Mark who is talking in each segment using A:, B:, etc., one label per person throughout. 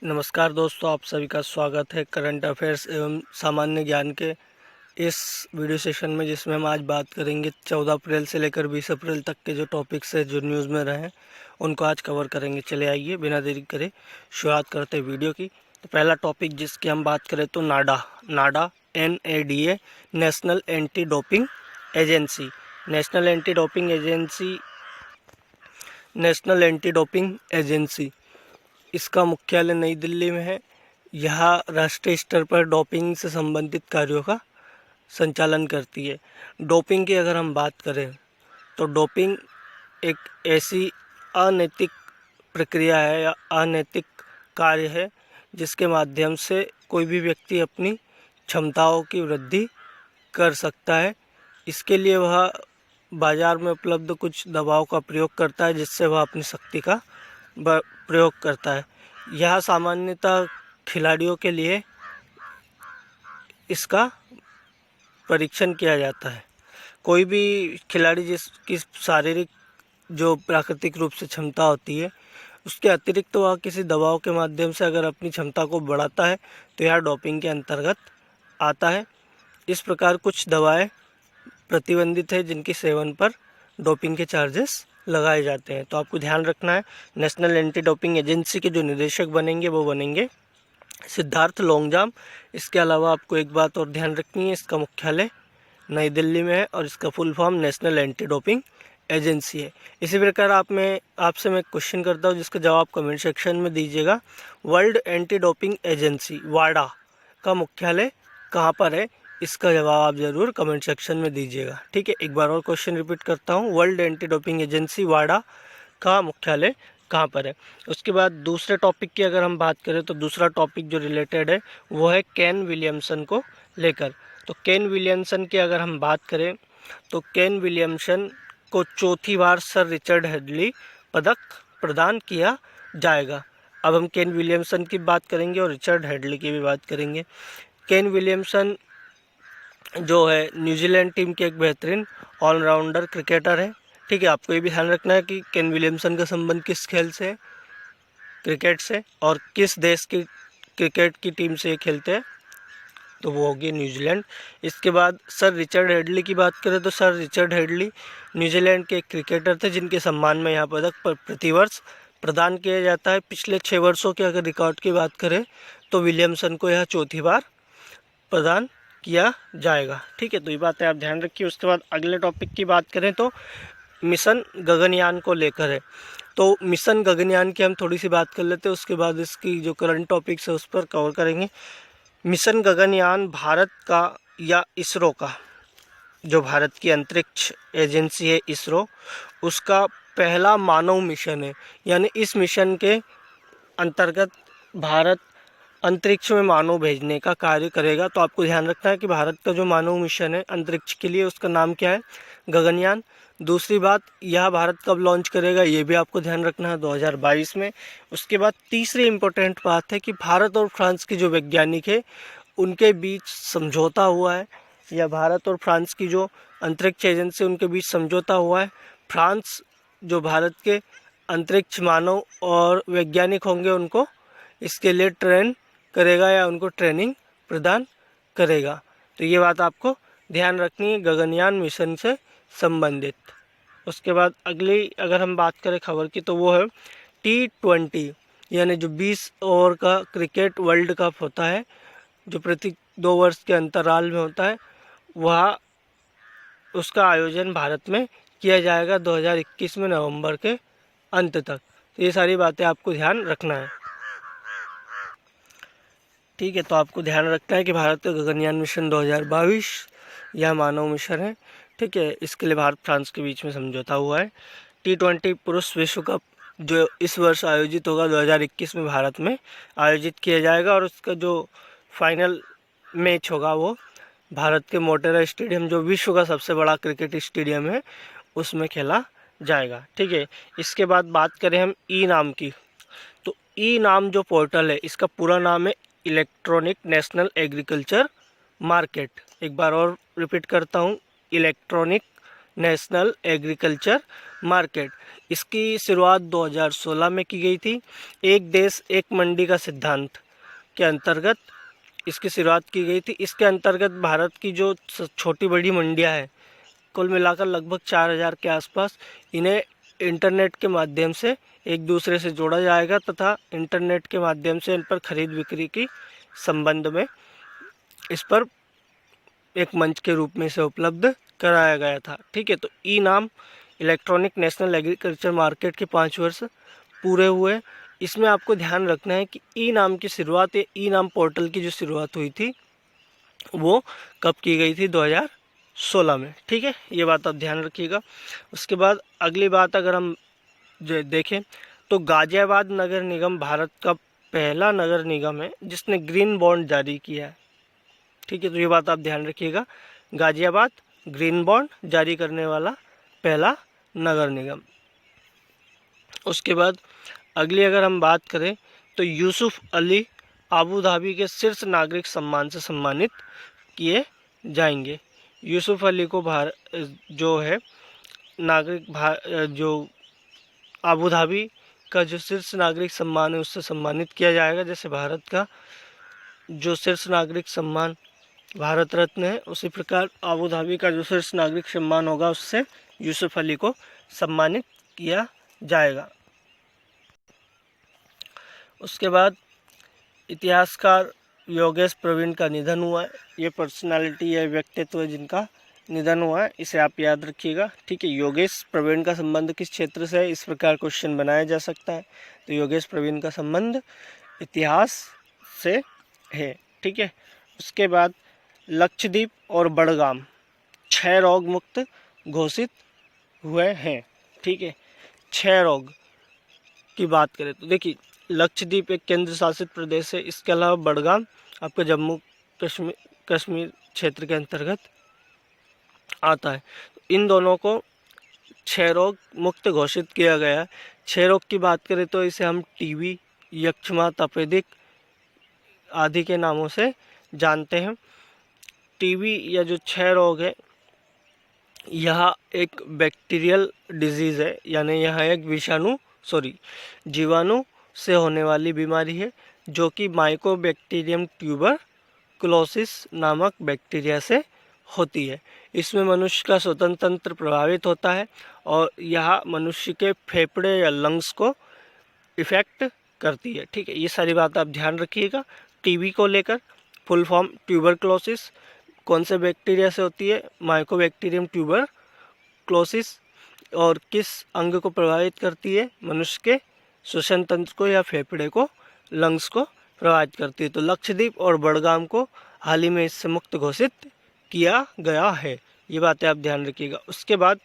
A: नमस्कार दोस्तों, आप सभी का स्वागत है करंट अफेयर्स एवं सामान्य ज्ञान के इस वीडियो सेशन में, जिसमें हम आज बात करेंगे 14 अप्रैल से लेकर 20 अप्रैल तक के जो टॉपिक्स है जो न्यूज़ में रहे हैं उनको आज कवर करेंगे। चले आइए बिना देरी करे शुरुआत करते हैं वीडियो की। तो पहला टॉपिक जिसकी हम बात करें तो नाडा NADA national anti doping agency. National anti doping agency इसका मुख्यालय नई दिल्ली में है। यह राष्ट्रीय स्तर पर डोपिंग से संबंधित कार्यों का संचालन करती है। डोपिंग की अगर हम बात करें तो डोपिंग एक ऐसी अनैतिक प्रक्रिया है या अनैतिक कार्य है जिसके माध्यम से कोई भी व्यक्ति अपनी क्षमताओं की वृद्धि कर सकता है। इसके लिए वह बाज़ार में उपलब्ध कुछ दवाओं का प्रयोग करता है जिससे वह अपनी शक्ति का प्रयोग करता है। यह सामान्यतः खिलाड़ियों के लिए इसका परीक्षण किया जाता है। कोई भी खिलाड़ी जिसकी शारीरिक जो प्राकृतिक रूप से क्षमता होती है उसके अतिरिक्त तो वह किसी दवाओं के माध्यम से अगर अपनी क्षमता को बढ़ाता है तो यह डोपिंग के अंतर्गत आता है। इस प्रकार कुछ दवाएं प्रतिबंधित है जिनके सेवन पर डोपिंग के चार्जेस लगाए जाते हैं। तो आपको ध्यान रखना है, नेशनल एंटी डोपिंग एजेंसी के जो निदेशक बनेंगे वो बनेंगे सिद्धार्थ लोंगजाम। इसके अलावा आपको एक बात और ध्यान रखनी है, इसका मुख्यालय नई दिल्ली में है और इसका full form national anti doping agency है। इसी प्रकार आपसे मैं क्वेश्चन करता हूँ जिसका जवाब कमेंट सेक्शन में दीजिएगा। वर्ल्ड एंटी डोपिंग एजेंसी वाडा का मुख्यालय कहाँ पर है, इसका जवाब आप ज़रूर कमेंट सेक्शन में दीजिएगा। ठीक है, एक बार और क्वेश्चन रिपीट करता हूँ, वर्ल्ड एंटी डोपिंग एजेंसी वाडा का मुख्यालय कहाँ पर है। उसके बाद दूसरे टॉपिक की अगर हम बात करें तो दूसरा टॉपिक जो रिलेटेड है वो है केन विलियमसन को लेकर। तो केन विलियमसन की अगर हम बात करें तो केन विलियमसन को चौथी बार सर रिचर्ड हेडली पदक प्रदान किया जाएगा। अब हम केन विलियमसन की बात करेंगे और रिचर्ड हेडली की भी बात करेंगे। केन विलियमसन जो है न्यूजीलैंड टीम के एक बेहतरीन ऑलराउंडर क्रिकेटर है। ठीक है, आपको ये भी ध्यान रखना है कि केन विलियमसन का संबंध किस खेल से, क्रिकेट से, और किस देश की क्रिकेट की टीम से ये खेलते हैं, तो वो होगी न्यूजीलैंड। इसके बाद सर रिचर्ड हेडली की बात करें तो सर रिचर्ड हेडली न्यूजीलैंड के एक क्रिकेटर थे जिनके सम्मान में यह पदक प्रतिवर्ष प्रदान किया जाता है। पिछले 6 वर्षों के अगर रिकॉर्ड की बात करें तो विलियमसन को यह चौथी बार प्रदान किया जाएगा। ठीक है, तो ये बातें आप ध्यान रखिए। उसके बाद अगले टॉपिक की बात करें तो मिशन गगनयान को लेकर है। तो मिशन गगनयान की हम थोड़ी सी बात कर लेते हैं, उसके बाद इसकी जो करंट टॉपिक्स है उस पर कवर करेंगे। मिशन गगनयान भारत का या इसरो का, जो भारत की अंतरिक्ष एजेंसी है इसरो, उसका पहला मानव मिशन है। यानी इस मिशन के अंतर्गत भारत अंतरिक्ष में मानव भेजने का कार्य करेगा। तो आपको ध्यान रखना है कि भारत का जो मानव मिशन है अंतरिक्ष के लिए उसका नाम क्या है, गगनयान। दूसरी बात, यह भारत कब लॉन्च करेगा ये भी आपको ध्यान रखना है, 2022 में। उसके बाद तीसरी इम्पोर्टेंट बात है कि भारत और फ्रांस के जो वैज्ञानिक है उनके बीच समझौता हुआ है, या भारत और फ्रांस की जो अंतरिक्ष एजेंसी उनके बीच समझौता हुआ है। फ्रांस जो भारत के अंतरिक्ष मानव और वैज्ञानिक होंगे उनको इसके लिए ट्रेन करेगा या उनको ट्रेनिंग प्रदान करेगा। तो ये बात आपको ध्यान रखनी है गगनयान मिशन से संबंधित। उसके बाद अगली अगर हम बात करें खबर की तो वो है T20, यानी जो 20 ओवर का क्रिकेट वर्ल्ड कप होता है जो प्रति 2 वर्ष के अंतराल में होता है, वह उसका आयोजन भारत में किया जाएगा 2021 में नवंबर के अंत तक। तो ये सारी बातें आपको ध्यान रखना है। ठीक है, तो आपको ध्यान रखना है कि भारत का गगनयान मिशन 2022 यह मानव मिशन है। ठीक है, इसके लिए भारत फ्रांस के बीच में समझौता हुआ है। T20 पुरुष विश्व कप जो इस वर्ष आयोजित होगा 2021 में भारत में आयोजित किया जाएगा और उसका जो फाइनल मैच होगा वो भारत के मोटेरा स्टेडियम, जो विश्व का सबसे बड़ा क्रिकेट स्टेडियम है, उसमें खेला जाएगा। ठीक है, इसके बाद बात करें हम ई नाम की, तो ई नाम जो पोर्टल है इसका पूरा नाम है इलेक्ट्रॉनिक नेशनल एग्रीकल्चर मार्केट। एक बार और रिपीट करता हूँ, इलेक्ट्रॉनिक नेशनल एग्रीकल्चर मार्केट। इसकी शुरुआत 2016 में की गई थी। एक देश एक मंडी का सिद्धांत के अंतर्गत इसकी शुरुआत की गई थी। इसके अंतर्गत भारत की जो छोटी बड़ी मंडियां हैं, कुल मिलाकर लगभग 4000 के आसपास, इन्हें इंटरनेट के माध्यम से एक दूसरे से जोड़ा जाएगा तथा इंटरनेट के माध्यम से इन पर खरीद बिक्री की संबंध में इस पर एक मंच के रूप में इसे उपलब्ध कराया गया था। ठीक है, तो ई नाम इलेक्ट्रॉनिक नेशनल एग्रीकल्चर मार्केट के 5 वर्ष पूरे हुए। इसमें आपको ध्यान रखना है कि ई नाम की शुरुआत, ई नाम पोर्टल की जो शुरुआत हुई थी वो कब की गई थी? 2016 में। ठीक है, ये बात आप ध्यान रखिएगा। उसके बाद अगली बात अगर हम देखें तो गाजियाबाद नगर निगम भारत का पहला नगर निगम है जिसने ग्रीन बॉन्ड जारी किया है। ठीक है, तो ये बात आप ध्यान रखिएगा, गाजियाबाद ग्रीन बॉन्ड जारी करने वाला पहला नगर निगम। उसके बाद अगली अगर हम बात करें तो यूसुफ अली अबू धाबी के शीर्ष नागरिक सम्मान से सम्मानित किए जाएंगे। यूसुफ अली को जो है नागरिक जो अबू धाबी का जो शीर्ष नागरिक सम्मान है उससे सम्मानित किया जाएगा। जैसे भारत का जो शीर्ष नागरिक सम्मान भारत रत्न है, उसी प्रकार अबू धाबी का जो शीर्ष नागरिक सम्मान होगा उससे यूसुफ अली को सम्मानित किया जाएगा। उसके बाद इतिहासकार योगेश प्रवीण का निधन हुआ है। ये पर्सनालिटी या व्यक्तित्व है जिनका निधन हुआ है, इसे आप याद रखिएगा। ठीक है, योगेश प्रवीण का संबंध किस क्षेत्र से है, इस प्रकार क्वेश्चन बनाया जा सकता है। तो योगेश प्रवीण का संबंध इतिहास से है। ठीक है, उसके बाद लक्षद्वीप और बड़गाम क्षय रोग मुक्त घोषित हुए हैं। ठीक है, क्षय रोग की बात करें तो देखिए लक्षद्वीप एक केंद्र शासित प्रदेश है। इसके अलावा बड़गाम आपका जम्मू कश्मीर क्षेत्र के अंतर्गत आता है। इन दोनों को क्षय रोग मुक्त घोषित किया गया है। क्षय रोग की बात करें तो इसे हम टीबी, यक्ष्मा, तपेदिक आदि के नामों से जानते हैं। टीबी या जो क्षय रोग है यह एक बैक्टीरियल डिजीज़ है, यानी यह एक जीवाणु से होने वाली बीमारी है जो कि माइकोबैक्टीरियम ट्यूबरकुलोसिस नामक बैक्टीरिया से होती है। इसमें मनुष्य का श्वसन तंत्र प्रभावित होता है और यह मनुष्य के फेफड़े या लंग्स को इफेक्ट करती है। ठीक है, ये सारी बात आप ध्यान रखिएगा। टीबी को लेकर फुल फॉर्म ट्यूबरकुलोसिस कौन से बैक्टीरिया से होती है? Mycobacterium tuberculosis. और किस अंग को प्रभावित करती है? मनुष्य के श्वसन तंत्र को या फेफड़े को, लंग्स को प्रभावित करती है। तो लक्षद्वीप और बड़गाम को हाल ही में इससे मुक्त घोषित किया गया है। ये बातें आप ध्यान रखिएगा। उसके बाद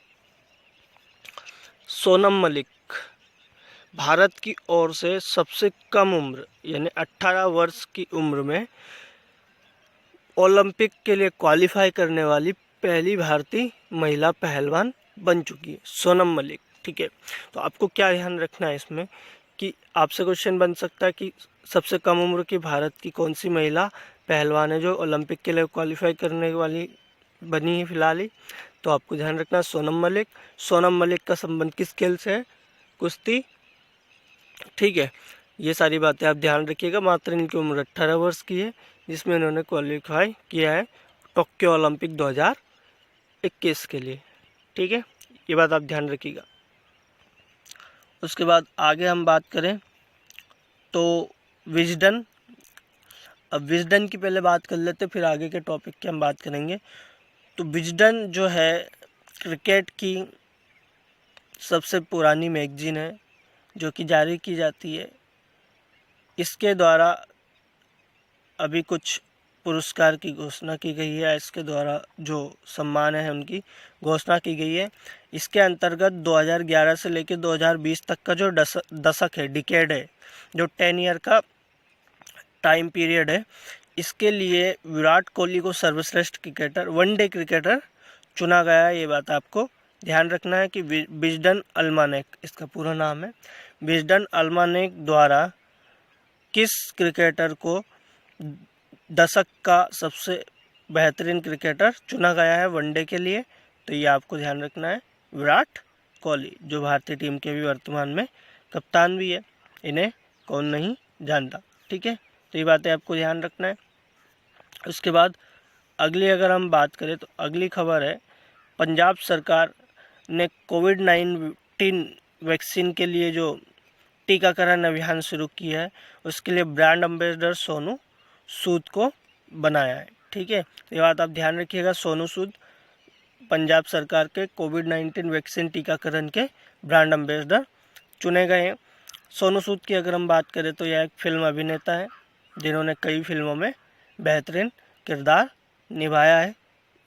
A: सोनम मलिक भारत की ओर से सबसे कम उम्र यानी 18 वर्ष की उम्र में ओलंपिक के लिए क्वालिफाई करने वाली पहली भारतीय महिला पहलवान बन चुकी है, सोनम मलिक। ठीक है, तो आपको क्या ध्यान रखना है इसमें कि आपसे क्वेश्चन बन सकता है कि सबसे कम उम्र की भारत की कौन सी महिला पहलवान है जो ओलंपिक के लिए क्वालिफाई करने वाली बनी है फिलहाल ही। तो आपको ध्यान रखना सोनम मलिक। सोनम मलिक का संबंध किस खेल से है? कुश्ती। ठीक है, ये सारी बातें आप ध्यान रखिएगा। मात्र इनकी उम्र 18 वर्ष की है जिसमें इन्होंने क्वालिफाई किया है टोक्यो ओलंपिक 2021 के लिए। ठीक है, ये बात आप ध्यान रखिएगा। उसके बाद आगे हम बात करें तो विजडन। अब विजडन की पहले बात कर लेते, फिर आगे के टॉपिक की हम बात करेंगे। तो विजडन जो है क्रिकेट की सबसे पुरानी मैगजीन है जो कि जारी की जाती है। इसके द्वारा अभी कुछ पुरस्कार की घोषणा की गई है, इसके द्वारा जो सम्मान है उनकी घोषणा की गई है। इसके अंतर्गत 2011 से लेकर 2020 तक का जो दशक है, डिकेड है, जो 10 ईयर का टाइम पीरियड है, इसके लिए विराट कोहली को सर्वश्रेष्ठ क्रिकेटर, वनडे क्रिकेटर चुना गया है। ये बात आपको ध्यान रखना है कि विजडन अल्मानेक इसका पूरा नाम है। विजडन अल्मानेक द्वारा किस क्रिकेटर को दशक का सबसे बेहतरीन क्रिकेटर चुना गया है वनडे के लिए? तो ये आपको ध्यान रखना है। विराट कोहली जो भारतीय टीम के भी वर्तमान में कप्तान भी है, इन्हें कौन नहीं जानता, ठीक है। तो ये बातें आपको ध्यान रखना है। उसके बाद अगली अगर हम बात करें तो अगली खबर है, पंजाब सरकार ने कोविड-19 वैक्सीन के लिए जो टीकाकरण अभियान शुरू किया है उसके लिए ब्रांड एम्बेसडर सोनू सूद को बनाया है, ठीक है। तो ये बात आप ध्यान रखिएगा, सोनू सूद पंजाब सरकार के कोविड-19 वैक्सीन टीकाकरण के ब्रांड एम्बेसडर चुने गए हैं। सोनू सूद की अगर हम बात करें तो यह एक फिल्म अभिनेता है जिन्होंने कई फिल्मों में बेहतरीन किरदार निभाया है।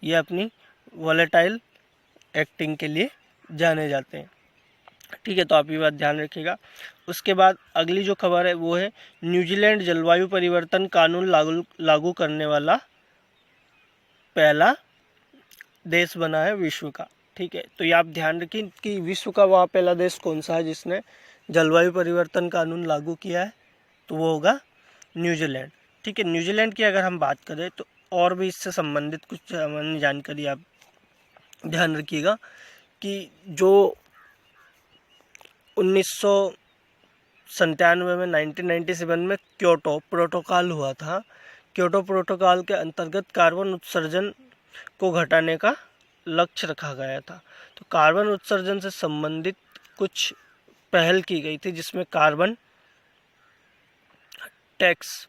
A: ये अपनी वॉलेटाइल एक्टिंग के लिए जाने जाते हैं, ठीक है। तो आप ये बात ध्यान रखिएगा। उसके बाद अगली जो खबर है वो है, न्यूजीलैंड जलवायु परिवर्तन कानून लागू करने वाला पहला देश बना है विश्व का, ठीक है। तो ये आप ध्यान रखिए कि विश्व का वह पहला देश कौन सा है जिसने जलवायु परिवर्तन कानून लागू किया है, तो वो होगा न्यूजीलैंड, ठीक है। न्यूजीलैंड की अगर हम बात करें तो और भी इससे संबंधित कुछ सामान्य जानकारी आप ध्यान रखिएगा कि जो 1997 में 1997 में क्योटो प्रोटोकॉल हुआ था, क्योटो प्रोटोकॉल के अंतर्गत कार्बन उत्सर्जन को घटाने का लक्ष्य रखा गया था। तो कार्बन उत्सर्जन से संबंधित कुछ पहल की गई थी जिसमें कार्बन टैक्स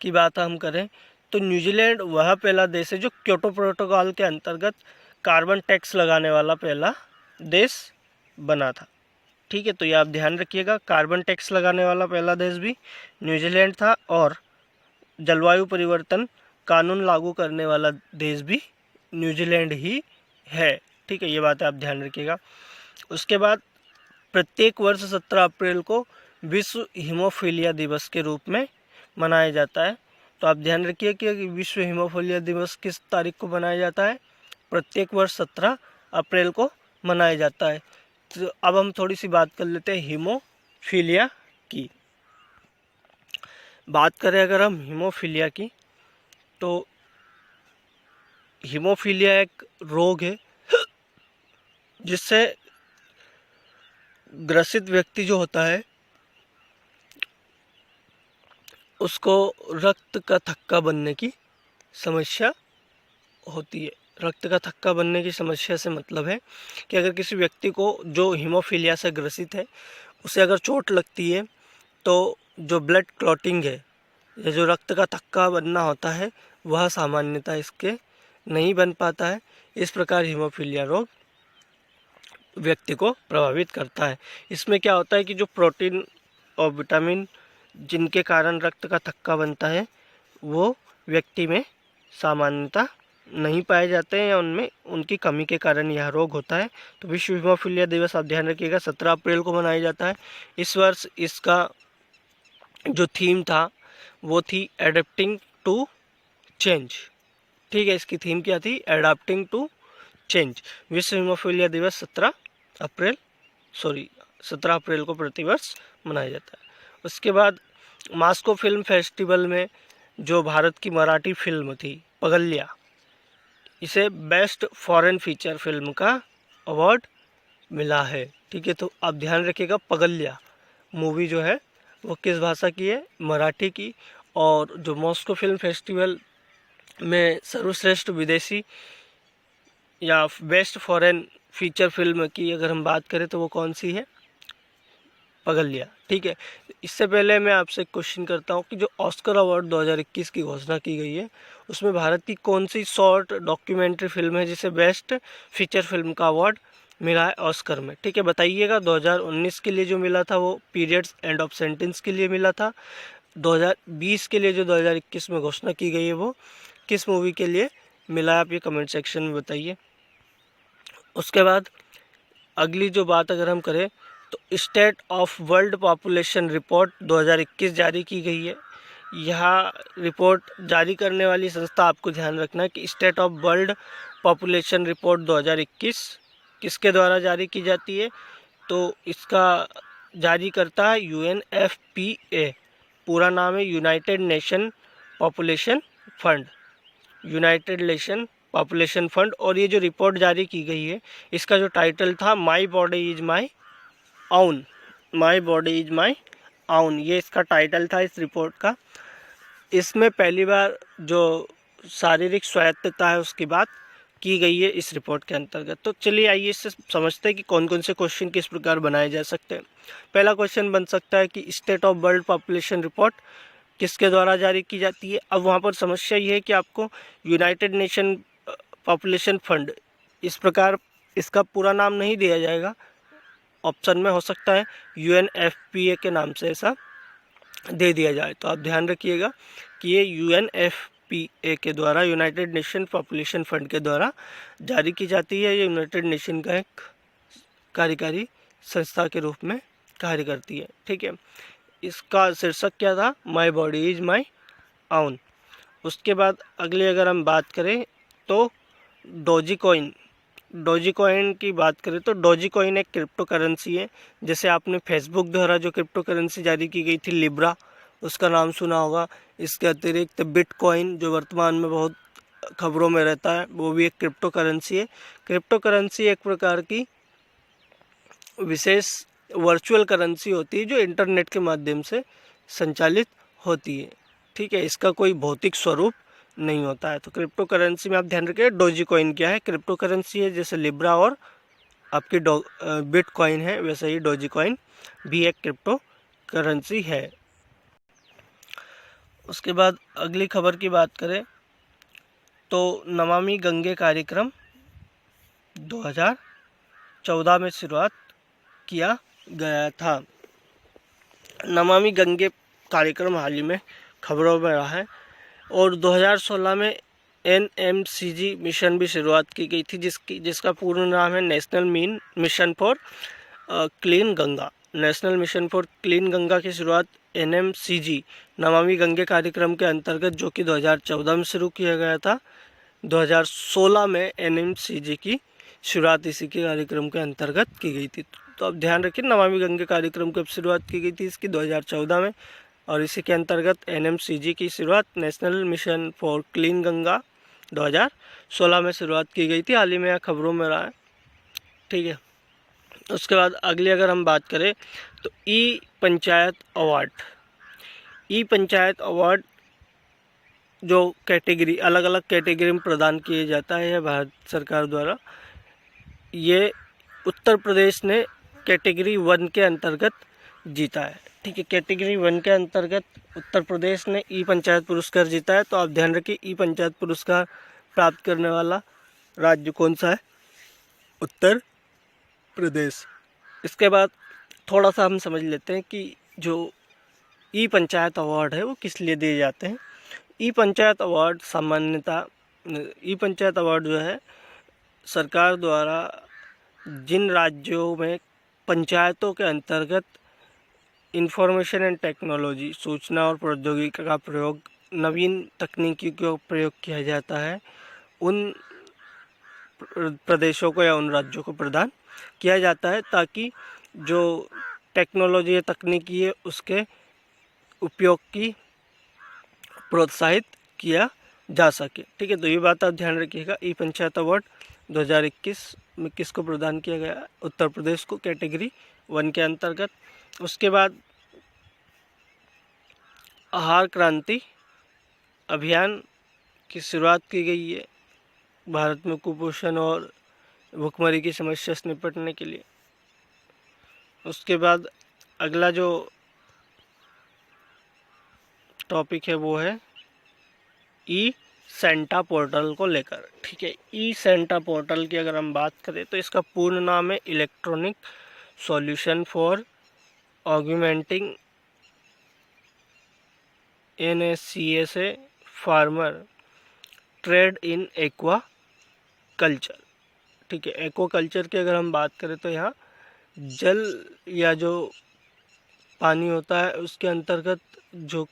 A: की बात हम करें तो न्यूजीलैंड वह पहला देश है जो क्योटो प्रोटोकॉल के अंतर्गत कार्बन टैक्स लगाने वाला पहला देश बना था, ठीक है। तो ये आप ध्यान रखिएगा, कार्बन टैक्स लगाने वाला पहला देश भी न्यूजीलैंड था और जलवायु परिवर्तन कानून लागू करने वाला देश भी न्यूजीलैंड ही है, ठीक है। ये बात आप ध्यान रखिएगा। उसके बाद प्रत्येक वर्ष 17 अप्रैल को विश्व हीमोफीलिया दिवस के रूप में मनाया जाता है। तो आप ध्यान रखिए कि विश्व हीमोफीलिया दिवस किस तारीख को मनाया जाता है, प्रत्येक वर्ष 17 अप्रैल को मनाया जाता है। तो अब हम थोड़ी सी बात कर लेते हैं हीमोफीलिया की। बात करें अगर हम हीमोफीलिया की तो हीमोफीलिया एक रोग है जिससे ग्रसित व्यक्ति जो होता है उसको रक्त का थक्का बनने की समस्या होती है। रक्त का थक्का बनने की समस्या से मतलब है कि अगर किसी व्यक्ति को जो हीमोफीलिया से ग्रसित है उसे अगर चोट लगती है तो जो ब्लड क्लॉटिंग है या जो रक्त का थक्का बनना होता है वह सामान्यतः इसके नहीं बन पाता है। इस प्रकार हीमोफीलिया रोग व्यक्ति को प्रभावित करता है। इसमें क्या होता है कि जो प्रोटीन और विटामिन जिनके कारण रक्त का थक्का बनता है वो व्यक्ति में सामान्यतः नहीं पाए जाते हैं या उनमें उनकी कमी के कारण यह रोग होता है। तो विश्व हीमोफीलिया दिवस आप ध्यान रखिएगा 17 अप्रैल को मनाया जाता है। इस वर्ष इसका जो थीम था वो थी एडेप्टिंग टू चेंज, ठीक है। इसकी थीम क्या थी, एडाप्टिंग टू चेंज। विश्व हीमोफीलिया दिवस 17 अप्रैल को प्रतिवर्ष मनाया जाता है। उसके बाद मास्को फिल्म फेस्टिवल में जो भारत की मराठी फिल्म थी पगल्या, इसे बेस्ट फॉरेन फीचर फिल्म का अवार्ड मिला है, ठीक है। तो आप ध्यान रखिएगा पगल्या मूवी जो है वो किस भाषा की है, मराठी की। और जो मॉस्को फिल्म फेस्टिवल में सर्वश्रेष्ठ विदेशी या बेस्ट फॉरेन फीचर फिल्म की अगर हम बात करें तो वो कौन सी है, पगल्या, ठीक है। इससे पहले मैं आपसे क्वेश्चन करता हूँ कि जो ऑस्कर अवार्ड 2021 की घोषणा की गई है उसमें भारत की कौन सी शॉर्ट डॉक्यूमेंट्री फिल्म है जिसे बेस्ट फीचर फिल्म का अवार्ड मिला है ऑस्कर में, ठीक है। बताइएगा। 2019 के लिए जो मिला था वो पीरियड्स एंड ऑफ सेंटेंस के लिए मिला था। 2020 के लिए जो 2021 में घोषणा की गई है वो किस मूवी के लिए मिला है, आप ये कमेंट सेक्शन में बताइए। उसके बाद अगली जो बात अगर हम करें तो state of world population report 2021 जारी की गई है। यह रिपोर्ट जारी करने वाली संस्था आपको ध्यान रखना है कि state of world population report 2021 किसके द्वारा जारी की जाती है, तो इसका जारी करता है UNFPA, पूरा नाम है United nation population fund, United nation population fund. और ये जो रिपोर्ट जारी की गई है इसका जो टाइटल था my body is my own, my body is my own, ये इसका टाइटल था इस रिपोर्ट का। इसमें पहली बार जो शारीरिक स्वायत्तता है उसकी बात की गई है इस रिपोर्ट के अंतर्गत। तो चलिए आइए इससे समझते हैं कि कौन कौन से क्वेश्चन किस प्रकार बनाए जा सकते हैं। पहला क्वेश्चन बन सकता है कि state of world population report किसके द्वारा जारी की जाती है। अब वहाँ पर समस्या ये है कि आपको यूनाइटेड नेशन पॉपुलेशन फंड इस प्रकार इसका पूरा नाम नहीं दिया जाएगा, ऑप्शन में हो सकता है UNFPA के नाम से ऐसा दे दिया जाए। तो आप ध्यान रखिएगा कि ये UNFPA के द्वारा, यूनाइटेड नेशन पॉपुलेशन फंड के द्वारा जारी की जाती है। ये यूनाइटेड नेशन का एक कार्यकारी संस्था के रूप में कार्य करती है, ठीक है। इसका शीर्षक क्या था, my body is my own. उसके बाद अगली अगर हम बात करें तो डोजी कॉइन की बात करें तो डोजी कॉइन एक क्रिप्टो करेंसी है। जैसे आपने फेसबुक द्वारा जो क्रिप्टो करेंसी जारी की गई थी लिब्रा, उसका नाम सुना होगा। इसके अतिरिक्त बिटकॉइन जो वर्तमान में बहुत खबरों में रहता है, वो भी एक क्रिप्टो करेंसी है। क्रिप्टो करेंसी एक प्रकार की विशेष वर्चुअल करेंसी होती है जो इंटरनेट के माध्यम से संचालित होती है, ठीक है। इसका कोई भौतिक स्वरूप नहीं होता है। तो क्रिप्टो करेंसी में आप ध्यान रखिए डोजी कॉइन क्या है, क्रिप्टो करेंसी है। जैसे लिब्रा और आपकी बिटकॉइन है, वैसे ही डोजी कॉइन भी एक क्रिप्टो करेंसी है। उसके बाद अगली खबर की बात करें तो नमामि गंगे कार्यक्रम 2014 में शुरुआत किया गया था। नमामि गंगे कार्यक्रम हाल ही में खबरों में रहा है और 2016 में NMCG मिशन भी शुरुआत की गई थी, जिसका पूर्ण नाम है national mission for clean Ganga. National mission for clean Ganga की शुरुआत NMCG नमामि गंगे कार्यक्रम के अंतर्गत, जो कि 2014 में शुरू किया गया था, 2016 में NMCG की शुरुआत इसी के कार्यक्रम के अंतर्गत की गई थी। तो अब ध्यान रखिए नमामि गंगे कार्यक्रम कब शुरुआत की गई थी इसकी, 2014 में, और इसी के अंतर्गत NMCG की शुरुआत national mission for clean Ganga 2016 में शुरुआत की गई थी। हाल ही में यह खबरों में रहा है, ठीक है। उसके बाद अगली अगर हम बात करें तो ई पंचायत अवार्ड जो कैटेगरी अलग अलग कैटेगरी में प्रदान किए जाता है भारत सरकार द्वारा, ये उत्तर प्रदेश ने कैटेगरी 1 के अंतर्गत जीता है, ठीक है। कैटेगरी 1 के अंतर्गत उत्तर प्रदेश ने ई पंचायत पुरस्कार जीता है। तो आप ध्यान रखिए ई पंचायत पुरस्कार प्राप्त करने वाला राज्य कौन सा है, उत्तर प्रदेश। इसके बाद थोड़ा सा हम समझ लेते हैं कि जो ई पंचायत अवार्ड है वो किस लिए दिए जाते हैं। ई पंचायत अवार्ड सामान्यतः ई पंचायत अवार्ड जो है सरकार द्वारा जिन राज्यों में पंचायतों के अंतर्गत इंफॉर्मेशन एंड टेक्नोलॉजी, सूचना और प्रौद्योगिकी का प्रयोग, नवीन तकनीकी का प्रयोग किया जाता है, उन प्रदेशों को या उन राज्यों को प्रदान किया जाता है ताकि जो टेक्नोलॉजी या तकनीकी है उसके उपयोग की प्रोत्साहित किया जा सके, ठीक है। तो ये बात आप ध्यान रखिएगा। ई पंचायत अवार्ड 2021 में किसको प्रदान किया गया, उत्तर प्रदेश को, कैटेगरी 1 के अंतर्गत। उसके बाद आहार क्रांति अभियान की शुरुआत की गई है भारत में कुपोषण और भुखमरी की समस्या से निपटने के लिए। उसके बाद अगला जो टॉपिक है वो है ई सेंटा पोर्टल को लेकर, ठीक है। ई सेंटा पोर्टल की अगर हम बात करें तो इसका पूर्ण नाम है electronic solution for augmenting NSCSA farmer trade in aqua culture, ठीक है। एक्वा कल्चर की अगर हम बात करें तो यहाँ जल या जो पानी होता है उसके अंतर्गत जो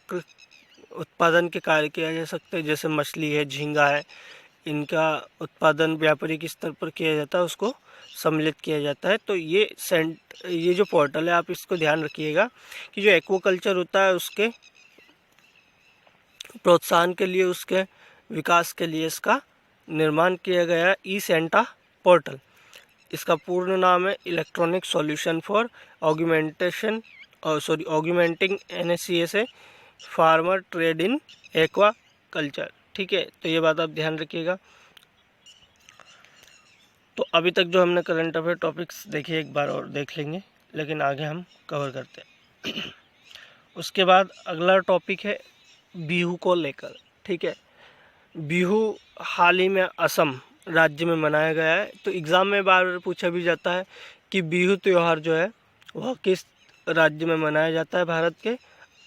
A: उत्पादन के कार्य किया जा सकता है, जैसे मछली है, झींगा है, इनका उत्पादन व्यापारिक स्तर पर किया जाता है, उसको सम्मिलित किया जाता है। तो ये जो पोर्टल है आप इसको ध्यान रखिएगा कि जो एक्वाकल्चर होता है उसके प्रोत्साहन के लिए, उसके विकास के लिए इसका निर्माण किया गया ई सेंटा पोर्टल। इसका पूर्ण नाम है electronic solution for augmenting NSCSA farmer trade in aqua culture. ठीक है, तो ये बात आप ध्यान रखिएगा। तो अभी तक जो हमने करंट अफेयर टॉपिक्स देखे एक बार और देख लेंगे, लेकिन आगे हम कवर करते हैं। उसके बाद अगला टॉपिक है बिहू को लेकर। ठीक है, बिहू हाल ही में असम राज्य में मनाया गया है। तो एग्ज़ाम में बार बार पूछा भी जाता है कि बिहू त्यौहार जो है वह किस राज्य में मनाया जाता है भारत के?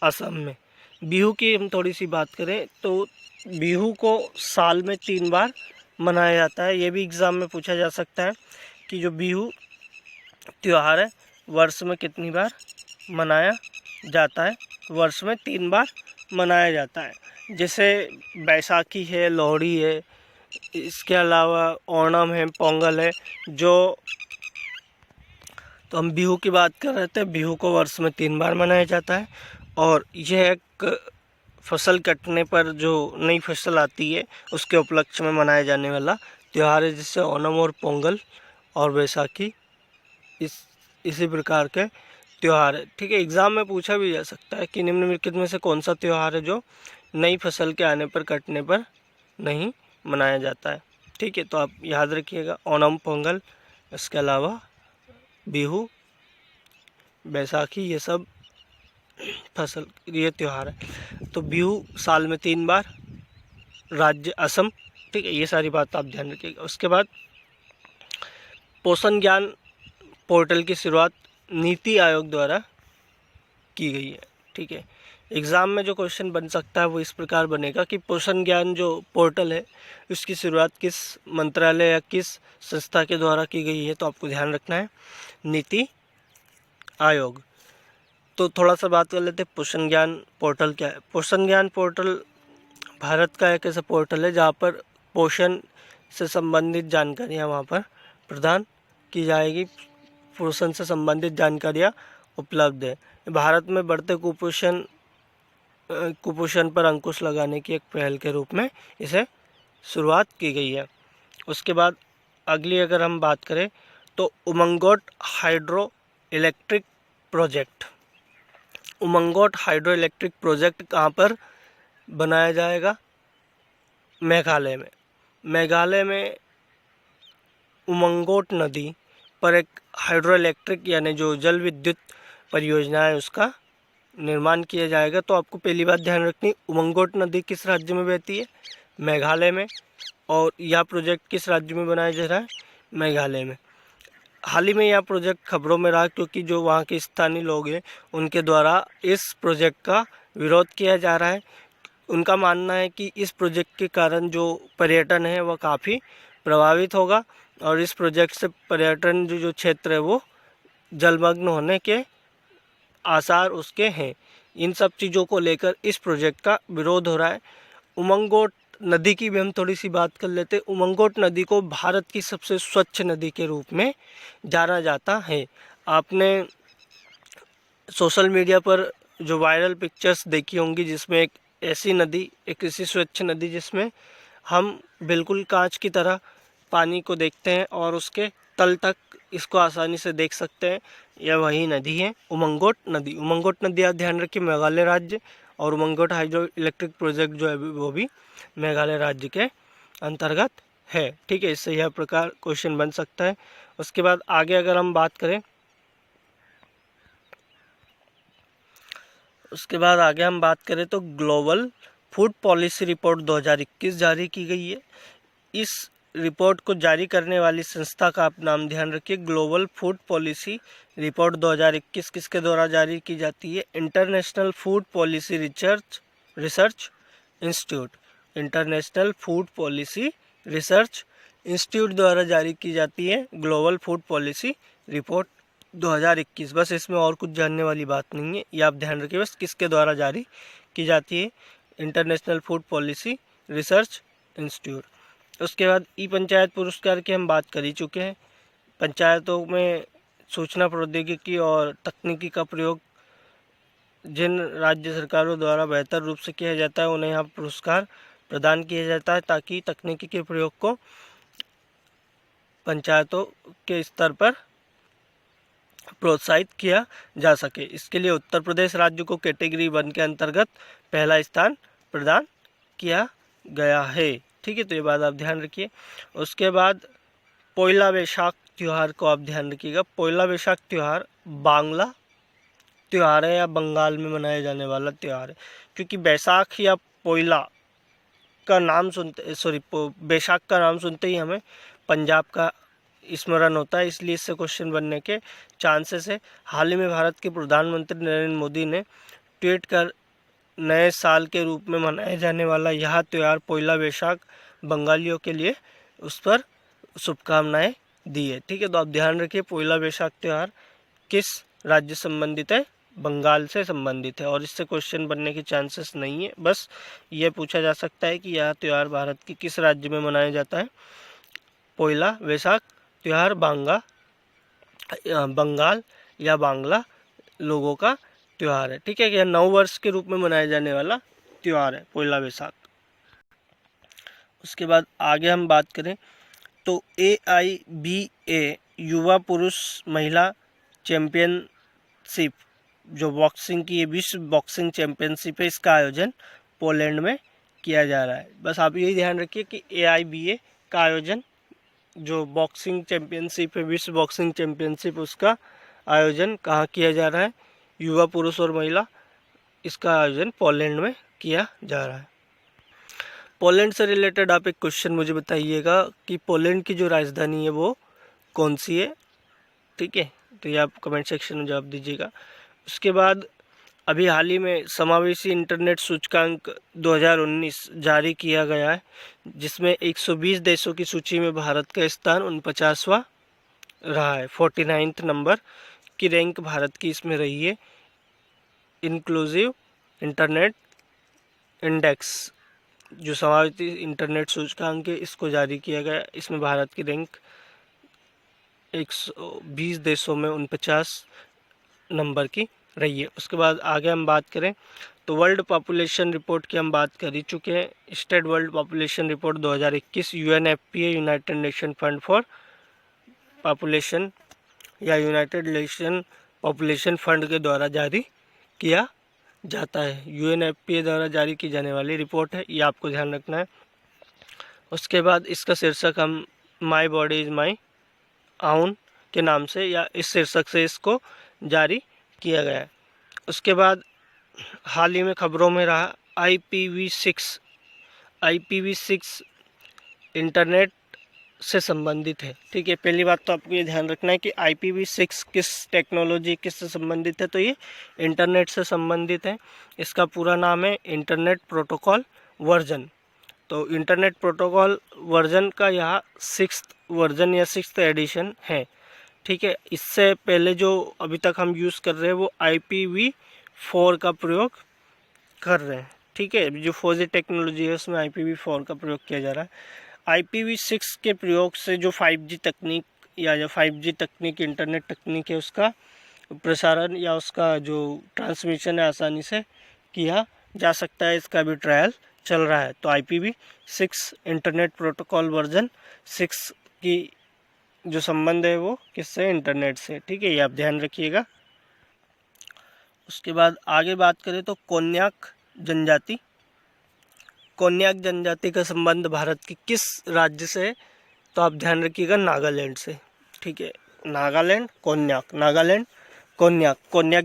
A: असम में। बिहू की हम थोड़ी सी बात करें तो बिहू को साल में 3 बार मनाया जाता है। ये भी एग्ज़ाम में पूछा जा सकता है कि जो बिहू त्यौहार है वर्ष में कितनी बार मनाया जाता है? वर्ष में 3 बार मनाया जाता है। जैसे बैसाखी है, लोहड़ी है, इसके अलावा ओणम है, पोंगल है। तो हम बिहू की बात कर रहे थे। बिहू को वर्ष में 3 बार मनाया जाता है और यह एक फसल कटने पर जो नई फसल आती है उसके उपलक्ष्य में मनाया जाने वाला त्यौहार है, जिससे ओणम और पोंगल और बैसाखी इसी प्रकार के त्यौहार है। ठीक है, एग्ज़ाम में पूछा भी जा सकता है कि निम्नलिखित में से कौन सा त्यौहार है जो नई फसल के आने पर कटने पर नहीं मनाया जाता है। ठीक है, तो आप याद रखिएगा ओणम, पोंगल, इसके अलावा बिहू, बैसाखी, ये सब फसल ये त्यौहार है। तो बिहू साल में 3 बार, राज्य असम। ठीक है, ये सारी बात आप ध्यान रखिएगा। उसके बाद पोषण ज्ञान पोर्टल की शुरुआत नीति आयोग द्वारा की गई है। ठीक है, एग्ज़ाम में जो क्वेश्चन बन सकता है वो इस प्रकार बनेगा कि पोषण ज्ञान जो पोर्टल है उसकी शुरुआत किस मंत्रालय या किस संस्था के द्वारा की गई है? तो आपको ध्यान रखना है नीति आयोग। तो थोड़ा सा बात कर लेते हैं पोषण ज्ञान पोर्टल क्या है। पोषण ज्ञान पोर्टल भारत का एक ऐसा पोर्टल है जहाँ पर पोषण से संबंधित जानकारियाँ वहाँ पर प्रदान की जाएगी। पोषण से संबंधित जानकारियाँ उपलब्ध है। भारत में बढ़ते कुपोषण पर अंकुश लगाने की एक पहल के रूप में इसे शुरुआत की गई है। उसके बाद अगली अगर हम बात करें तो Umngot hydro electric project. Umngot hydro electric project कहाँ पर बनाया जाएगा? मेघालय में। मेघालय में उमंगोट नदी पर एक हाइड्रो इलेक्ट्रिक यानी जो जल विद्युत परियोजना है उसका निर्माण किया जाएगा। तो आपको पहली बात ध्यान रखनी, उमंगोट नदी किस राज्य में बहती है? मेघालय में। और यह प्रोजेक्ट किस राज्य में बनाया जा रहा है? मेघालय में। हाल ही में यह प्रोजेक्ट खबरों में रहा क्योंकि जो वहाँ के स्थानीय लोग हैं उनके द्वारा इस प्रोजेक्ट का विरोध किया जा रहा है। उनका मानना है कि इस प्रोजेक्ट के कारण जो पर्यटन है वह काफ़ी प्रभावित होगा और इस प्रोजेक्ट से पर्यटन जो क्षेत्र है वो जलमग्न होने के आसार उसके हैं। इन सब चीज़ों को लेकर इस प्रोजेक्ट का विरोध हो रहा है। उमंगोट नदी की भी हम थोड़ी सी बात कर लेते हैं। उमंगोट नदी को भारत की सबसे स्वच्छ नदी के रूप में जाना जाता है। आपने सोशल मीडिया पर जो वायरल पिक्चर्स देखी होंगी जिसमें एक ऐसी नदी, एक ऐसी स्वच्छ नदी जिसमें हम बिल्कुल कांच की तरह पानी को देखते हैं और उसके तल तक इसको आसानी से देख सकते हैं। यह वही नदी है उमंगोट नदी। उमंगोट नदी आप ध्यान रखिए मेघालय राज्य, और उमंगोट हाइड्रो इलेक्ट्रिक प्रोजेक्ट जो है वो भी मेघालय राज्य के अंतर्गत है। ठीक है, इससे यह प्रकार क्वेश्चन बन सकता है। उसके बाद आगे अगर हम बात करें तो ग्लोबल फूड पॉलिसी रिपोर्ट 2021 जारी की गई है। इस रिपोर्ट को जारी करने वाली संस्था का आप नाम ध्यान रखिए, ग्लोबल फूड पॉलिसी रिपोर्ट 2021 किसके द्वारा जारी की जाती है? International Food Policy Research institute. International Food Policy Research institute द्वारा जारी की जाती है ग्लोबल फूड पॉलिसी रिपोर्ट 2021। बस इसमें और कुछ जानने वाली बात नहीं है, ये आप ध्यान रखिए। बस किसके द्वारा जारी की जाती है? International Food Policy Research institute. उसके बाद ई पंचायत पुरस्कार की हम बात कर ही चुके हैं। पंचायतों में सूचना प्रौद्योगिकी और तकनीकी का प्रयोग जिन राज्य सरकारों द्वारा बेहतर रूप से किया जाता है उन्हें यहाँ पुरस्कार प्रदान किया जाता है ताकि तकनीकी के प्रयोग को पंचायतों के स्तर पर प्रोत्साहित किया जा सके। इसके लिए उत्तर प्रदेश राज्य को कैटेगरी 1 के अंतर्गत पहला स्थान प्रदान किया गया है। ठीक है, तो ये बात आप ध्यान रखिए। उसके बाद पोइला वैशाख त्यौहार को आप ध्यान रखिएगा। पोइला वैशाख त्यौहार बांग्ला त्यौहार है या बंगाल में मनाया जाने वाला त्यौहार है, क्योंकि बैसाख या पोइला का नाम सुनते वैशाख का नाम सुनते ही हमें पंजाब का स्मरण होता है, इसलिए इससे क्वेश्चन बनने के चांसेस है। हाल ही में भारत के प्रधानमंत्री नरेंद्र मोदी ने ट्वीट कर नए साल के रूप में मनाए जाने वाला यह त्यौहार पोइला वैशाख बंगालियों के लिए उस पर शुभकामनाएं दी है। ठीक है, तो आप ध्यान रखिए पोइला वैशाख त्यौहार किस राज्य संबंधित है, बंगाल से संबंधित है, और इससे क्वेश्चन बनने के चांसेस नहीं है। बस ये पूछा जा सकता है कि यह त्यौहार भारत के किस राज्य में मनाया जाता है। पोइला वैशाख त्यौहार बंगाल या बांग्ला लोगों का त्यौहार है। ठीक है, यह नव वर्ष के रूप में मनाया जाने वाला त्यौहार है पोइला वैशाख। उसके बाद आगे हम बात करें तो AIBA युवा पुरुष महिला चैंपियनशिप जो बॉक्सिंग की विश्व बॉक्सिंग चैंपियनशिप है, इसका आयोजन पोलैंड में किया जा रहा है। बस आप यही ध्यान रखिए कि AIBA का आयोजन जो बॉक्सिंग चैंपियनशिप है, विश्व बॉक्सिंग चैंपियनशिप, उसका आयोजन कहाँ किया जा रहा है, युवा पुरुष और महिला, इसका आयोजन पोलैंड में किया जा रहा है। पोलैंड से रिलेटेड आप एक क्वेश्चन मुझे बताइएगा कि पोलैंड की जो राजधानी है वो कौन सी है। ठीक है, तो ये आप कमेंट सेक्शन में जवाब दीजिएगा। उसके बाद अभी हाल ही में समावेशी इंटरनेट सूचकांक 2019 जारी किया गया है, जिसमें 120 देशों की सूची में भारत का स्थान 49वां रहा है। 49th नंबर की रैंक भारत की इसमें रही है। इंक्लूसिव इंटरनेट इंडेक्स जो समावेशी इंटरनेट सूचकांक है, इसको जारी किया गया। इसमें भारत की रैंक 120 देशों में 49 नंबर की रही है। उसके बाद आगे हम बात करें तो वर्ल्ड पॉपुलेशन रिपोर्ट की हम बात कर ही चुके हैं। State world population report 2021 UNFPA United nation fund for population या यूनाइटेड नेशन पॉपुलेशन फंड के द्वारा जारी किया जाता है। UNFPA द्वारा जारी की जाने वाली रिपोर्ट है, ये आपको ध्यान रखना है। उसके बाद इसका शीर्षक हम my body is my own के नाम से या इस शीर्षक से इसको जारी किया गया है। उसके बाद हाल ही में खबरों में रहा IPv6 इंटरनेट से संबंधित है। ठीक है, पहली बात तो आपको ये ध्यान रखना है कि IPv6 किस टेक्नोलॉजी किससे संबंधित है, तो ये इंटरनेट से संबंधित है। इसका पूरा नाम है इंटरनेट प्रोटोकॉल वर्जन। तो इंटरनेट प्रोटोकॉल वर्जन का यह 6th वर्जन या 6th एडिशन है। ठीक है, इससे पहले जो अभी तक हम यूज़ कर रहे हैं वो IPv4 का प्रयोग कर रहे हैं। ठीक है, जो 4G टेक्नोलॉजी है उसमें IPv4 का प्रयोग किया जा रहा है। IPv6 के प्रयोग से जो 5G तकनीक या जो 5G तकनीक इंटरनेट तकनीक है उसका प्रसारण या उसका जो ट्रांसमिशन है आसानी से किया जा सकता है। इसका भी ट्रायल चल रहा है। तो IPv6 इंटरनेट प्रोटोकॉल वर्जन 6 की जो संबंध है वो किससे, इंटरनेट से। ठीक है, ये आप ध्यान रखिएगा। उसके बाद आगे बात करें तो कोन्याक जनजाति का संबंध भारत के किस राज्य से है, तो आप ध्यान रखिएगा नागालैंड से। ठीक है, कोन्याक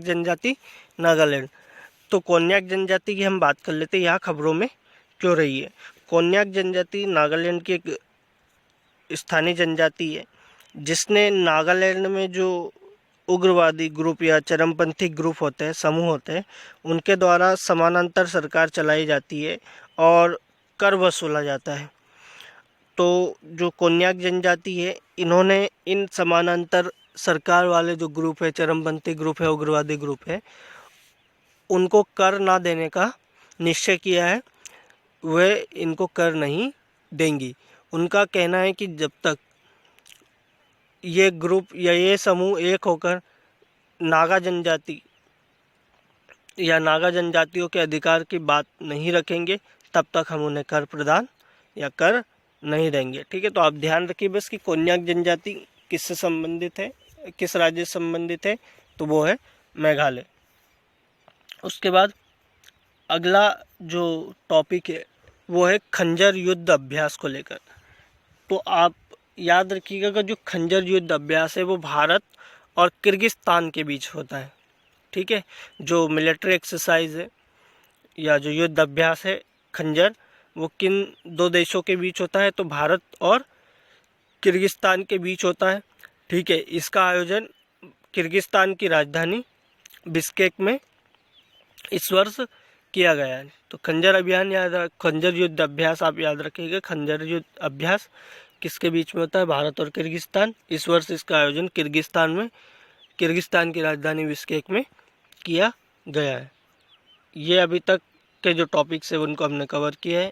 A: जनजाति नागालैंड। तो कोन्याक जनजाति की हम बात कर लेते हैं, यहाँ खबरों में क्यों रही है। कोन्याक जनजाति नागालैंड की एक स्थानीय जनजाति है जिसने नागालैंड में जो उग्रवादी ग्रुप या चरमपंथी ग्रुप होते हैं, समूह होते हैं, उनके द्वारा समानांतर सरकार चलाई जाती है और कर वसूला जाता है। तो जो कोन्याक जनजाति है, इन्होंने इन समानांतर सरकार वाले जो ग्रुप है, चरमपंथी ग्रुप है, उग्रवादी ग्रुप है, उनको कर ना देने का निश्चय किया है। वे इनको कर नहीं देंगी। उनका कहना है कि जब तक ये ग्रुप या ये समूह एक होकर नागा जनजाति या नागा जनजातियों के अधिकार की बात नहीं रखेंगे, तब तक हम उन्हें कर प्रदान या कर नहीं देंगे। ठीक है, तो आप ध्यान रखिए बस कि कोन्याक जनजाति किससे संबंधित है, किस राज्य से संबंधित है, तो वो है मेघालय। उसके बाद अगला जो टॉपिक है वो है खंजर युद्ध अभ्यास को लेकर। तो आप याद रखिएगा कि जो खंजर युद्ध अभ्यास है वो भारत और किर्गिस्तान के बीच होता है। ठीक है, जो मिलिट्री एक्सरसाइज है या जो युद्ध अभ्यास है खंजर, वो किन दो देशों के बीच होता है, तो भारत और किर्गिस्तान के बीच होता है। ठीक है, इसका आयोजन किर्गिस्तान की राजधानी बिश्केक में इस वर्ष किया गया है। तो खंजर अभियान खंजर युद्ध अभ्यास आप याद रखिएगा। खंजर युद्ध अभ्यास किसके बीच में होता है, भारत और किर्गिस्तान। इस वर्ष इसका आयोजन किर्गिस्तान में, किर्गिस्तान की राजधानी बिश्केक में किया गया है। ये अभी तक के जो टॉपिक्स है उनको हमने कवर किया है।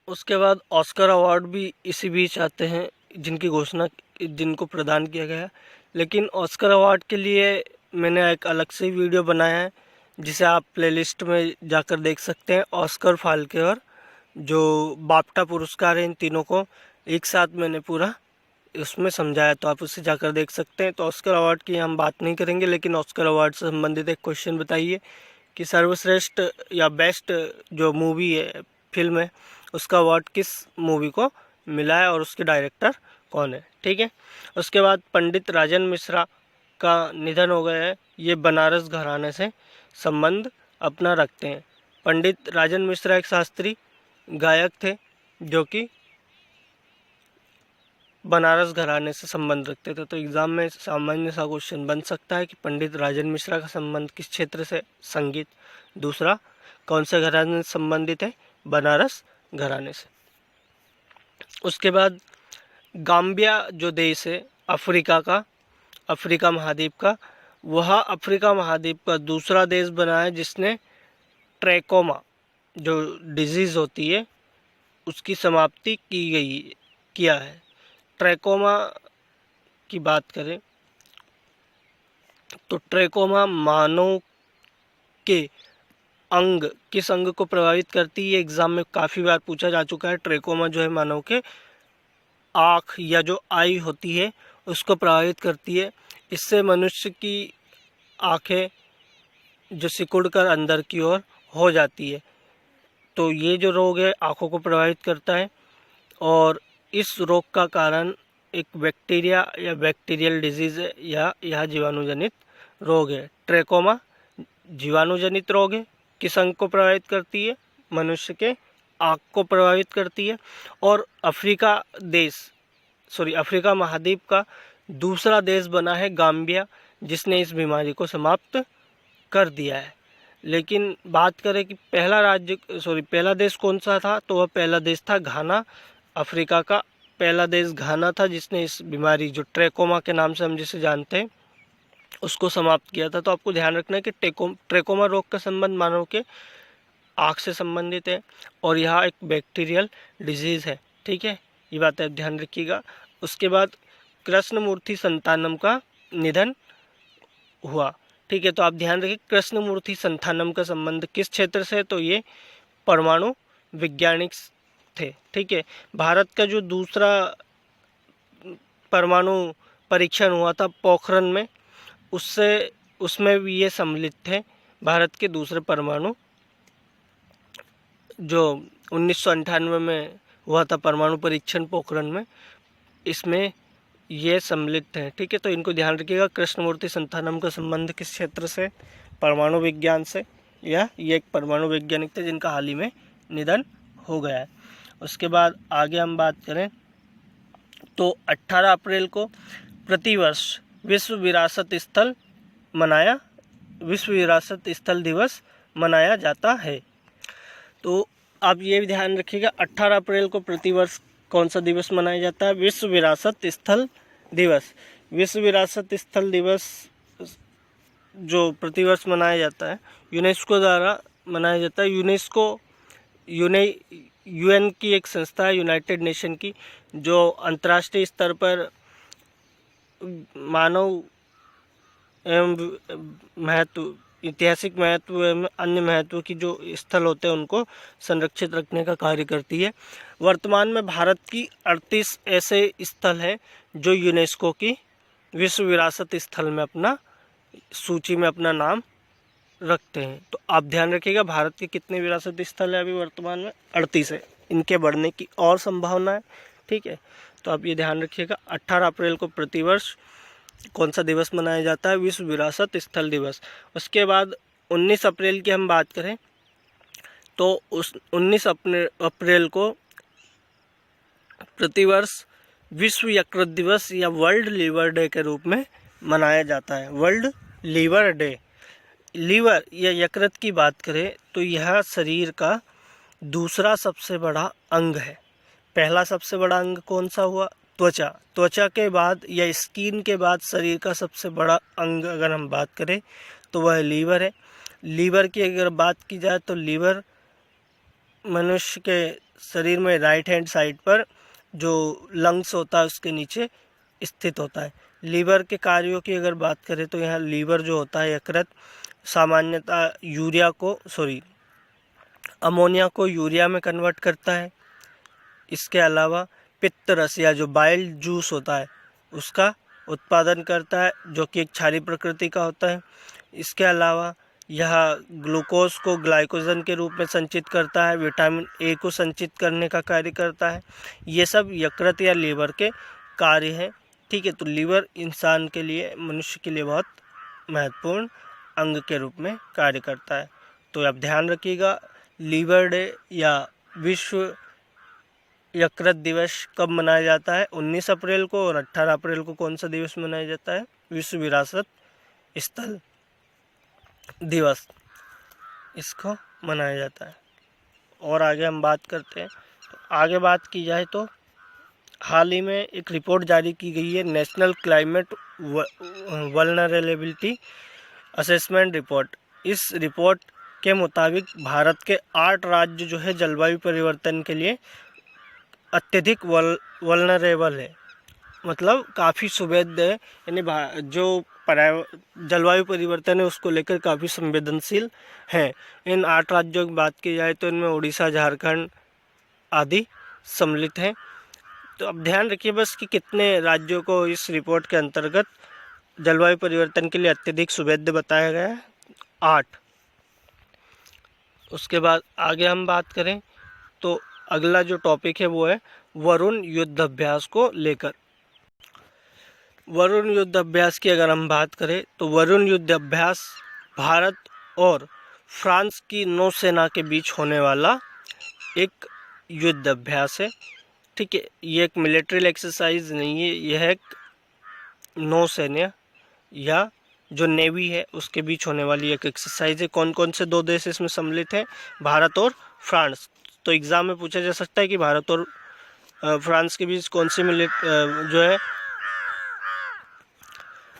A: उसके बाद ऑस्कर अवार्ड भी इसी बीच आते हैं जिनको प्रदान किया गया है। लेकिन ऑस्कर अवार्ड के लिए मैंने एक अलग से वीडियो बनाया है जिसे आप प्लेलिस्ट में जाकर देख सकते हैं। ऑस्कर, फाल्के और जो बाफ्टा पुरस्कार है, इन तीनों को एक साथ मैंने पूरा उसमें समझाया, तो आप उससे जाकर देख सकते हैं। तो ऑस्कर अवार्ड की हम बात नहीं करेंगे, लेकिन ऑस्कर अवार्ड से संबंधित एक क्वेश्चन बताइए कि सर्वश्रेष्ठ या बेस्ट जो मूवी है, फिल्म है, उसका अवार्ड किस मूवी को मिला है और उसके डायरेक्टर कौन है। ठीक है, उसके बाद पंडित राजन मिश्रा का निधन हो गया है। ये बनारस घराने से संबंध अपना रखते हैं। पंडित राजन मिश्रा एक शास्त्रीय गायक थे जो कि बनारस घराने से संबंध रखते थे। तो एग्ज़ाम में सामान्य सा क्वेश्चन बन सकता है कि पंडित राजन मिश्रा का संबंध किस क्षेत्र से, संगीत। दूसरा, कौन से घराने से संबंधित है, बनारस घराने से। उसके बाद गाम्बिया जो देश है अफ्रीका महाद्वीप का, वह अफ्रीका महाद्वीप का दूसरा देश बना है जिसने ट्रैकोमा जो डिजीज़ होती है उसकी समाप्ति किया है। ट्रैकोमा की बात करें तो ट्रैकोमा मानव के किस अंग को प्रभावित करती है, ये एग्ज़ाम में काफ़ी बार पूछा जा चुका है। ट्रैकोमा जो है मानव के आँख या जो आई होती है उसको प्रभावित करती है। इससे मनुष्य की आँखें जो सिकुड़ कर अंदर की ओर हो जाती है। तो ये जो रोग है आँखों को प्रभावित करता है और इस रोग का कारण एक बैक्टीरिया या बैक्टीरियल डिजीज़ है या यह जीवाणुजनित रोग है। ट्रैकोमा जीवाणुजनित रोग है। किस अंग को प्रभावित करती है, मनुष्य के आँख को प्रभावित करती है। और अफ्रीका महाद्वीप का दूसरा देश बना है गाम्बिया, जिसने इस बीमारी को समाप्त कर दिया है। लेकिन बात करें कि पहला देश कौन सा था, तो वह पहला देश था घाना। अफ्रीका का पहला देश घाना था जिसने इस बीमारी जो ट्रैकोमा के नाम से हम जिसे जानते हैं उसको समाप्त किया था। तो आपको ध्यान रखना है कि ट्रैकोमा रोग का संबंध मानव के आँख से संबंधित है और यह एक बैक्टीरियल डिजीज़ है। ठीक है, ये बात आप ध्यान रखिएगा। उसके बाद कृष्णमूर्ति संतानम का निधन हुआ। ठीक है, तो आप ध्यान रखिए कृष्णमूर्ति संतानम का संबंध किस क्षेत्र से है, तो ये परमाणु वैज्ञानिक थे। ठीक है, भारत का जो दूसरा परमाणु परीक्षण हुआ था पोखरण में, उसमें भी ये सम्मिलित थे। भारत के दूसरे परमाणु जो 1998 में हुआ था परमाणु परीक्षण पोखरण में, इसमें ये सम्मिलित हैं। ठीक है, तो इनको ध्यान रखिएगा। कृष्णमूर्ति संतानम का संबंध किस क्षेत्र से, परमाणु विज्ञान से, या ये एक परमाणु वैज्ञानिक थे जिनका हाल ही में निधन हो गया है। उसके बाद आगे हम बात करें तो 18 अप्रैल को प्रतिवर्ष विश्व विरासत स्थल दिवस मनाया जाता है। तो आप ये भी ध्यान रखिएगा 18 अप्रैल को प्रतिवर्ष कौन सा दिवस मनाया जाता है, विश्व विरासत स्थल दिवस। विश्व विरासत स्थल दिवस जो प्रतिवर्ष मनाया जाता है यूनेस्को द्वारा मनाया जाता है। यूएन की एक संस्था है, यूनाइटेड नेशन की, जो अंतर्राष्ट्रीय स्तर पर मानव एवं महत्व ऐतिहासिक महत्व एवं अन्य महत्व की जो स्थल होते हैं उनको संरक्षित रखने का कार्य करती है। वर्तमान में भारत की 38 ऐसे स्थल हैं जो यूनेस्को की विश्व विरासत स्थल में अपना सूची में अपना नाम रखते हैं। तो आप ध्यान रखिएगा, भारत के कितने विरासत स्थल है अभी वर्तमान में? 38 है। इनके बढ़ने की और संभावना है, ठीक है। तो आप ये ध्यान रखिएगा। 18 अप्रैल को प्रतिवर्ष कौन सा दिवस मनाया जाता है? विश्व विरासत स्थल दिवस। उसके बाद 19 अप्रैल की हम बात करें तो उस 19 अप्रैल को प्रतिवर्ष विश्व यकृत दिवस या वर्ल्ड लीवर डे के रूप में मनाया जाता है। World liver day. लीवर या यकृत की बात करें तो यह शरीर का दूसरा सबसे बड़ा अंग है। पहला सबसे बड़ा अंग कौन सा हुआ? त्वचा। त्वचा के बाद या स्किन के बाद शरीर का सबसे बड़ा अंग अगर हम बात करें तो वह लीवर है। लीवर की अगर बात की जाए तो लीवर मनुष्य के शरीर में राइट हैंड साइड पर जो लंग्स होता है उसके नीचे स्थित होता है। लीवर के कार्यों की अगर बात करें तो यहाँ लीवर जो होता है यकृत सामान्यतः अमोनिया को यूरिया में कन्वर्ट करता है। इसके अलावा पित्त रस या जो बाइल जूस होता है उसका उत्पादन करता है जो कि एक क्षारीय प्रकृति का होता है। इसके अलावा यह ग्लूकोज को ग्लाइकोजन के रूप में संचित करता है, विटामिन ए को संचित करने का कार्य करता है। ये सब यकृत या लीवर के कार्य हैं, ठीक है। तो लीवर इंसान के लिए, मनुष्य के लिए बहुत महत्वपूर्ण अंग के रूप में कार्य करता है। तो आप ध्यान रखिएगा, लीवर डे या विश्व यकृत दिवस कब मनाया जाता है? 19 अप्रैल को। और 18 अप्रैल को कौन सा दिवस मनाया जाता है? विश्व विरासत स्थल दिवस, इसको मनाया जाता है। और आगे हम बात करते हैं। तो आगे बात की जाए तो हाल ही में एक रिपोर्ट जारी की गई है, national climate vulnerability assessment report. इस रिपोर्ट के मुताबिक भारत के 8 राज्य जो है जलवायु परिवर्तन के लिए अत्यधिक वल्नरेबल है, मतलब काफ़ी सुवेद्य है, यानी जो जलवायु परिवर्तन है उसको लेकर काफ़ी संवेदनशील हैं। इन 8 राज्यों की बात की जाए तो इनमें उड़ीसा, झारखंड आदि सम्मिलित हैं। तो अब ध्यान रखिए बस कि कितने राज्यों को इस रिपोर्ट के अंतर्गत जलवायु परिवर्तन के लिए अत्यधिक सुवेद्य बताया गया है? 8। उसके बाद आगे हम बात करें तो अगला जो टॉपिक है वो है वरुण युद्धाभ्यास को लेकर। वरुण युद्धाभ्यास की अगर हम बात करें तो वरुण युद्धाभ्यास भारत और फ्रांस की नौसेना के बीच होने वाला एक युद्धाभ्यास है, ठीक है। ये एक मिलिट्री एक्सरसाइज नहीं है, यह एक नौसेना या जो नेवी है उसके बीच होने वाली एक एक्सरसाइज है। कौन कौन से 2 देश इसमें सम्मिलित हैं? भारत और फ्रांस। तो एग्ज़ाम में पूछा जा सकता है कि भारत और फ्रांस के बीच कौन सी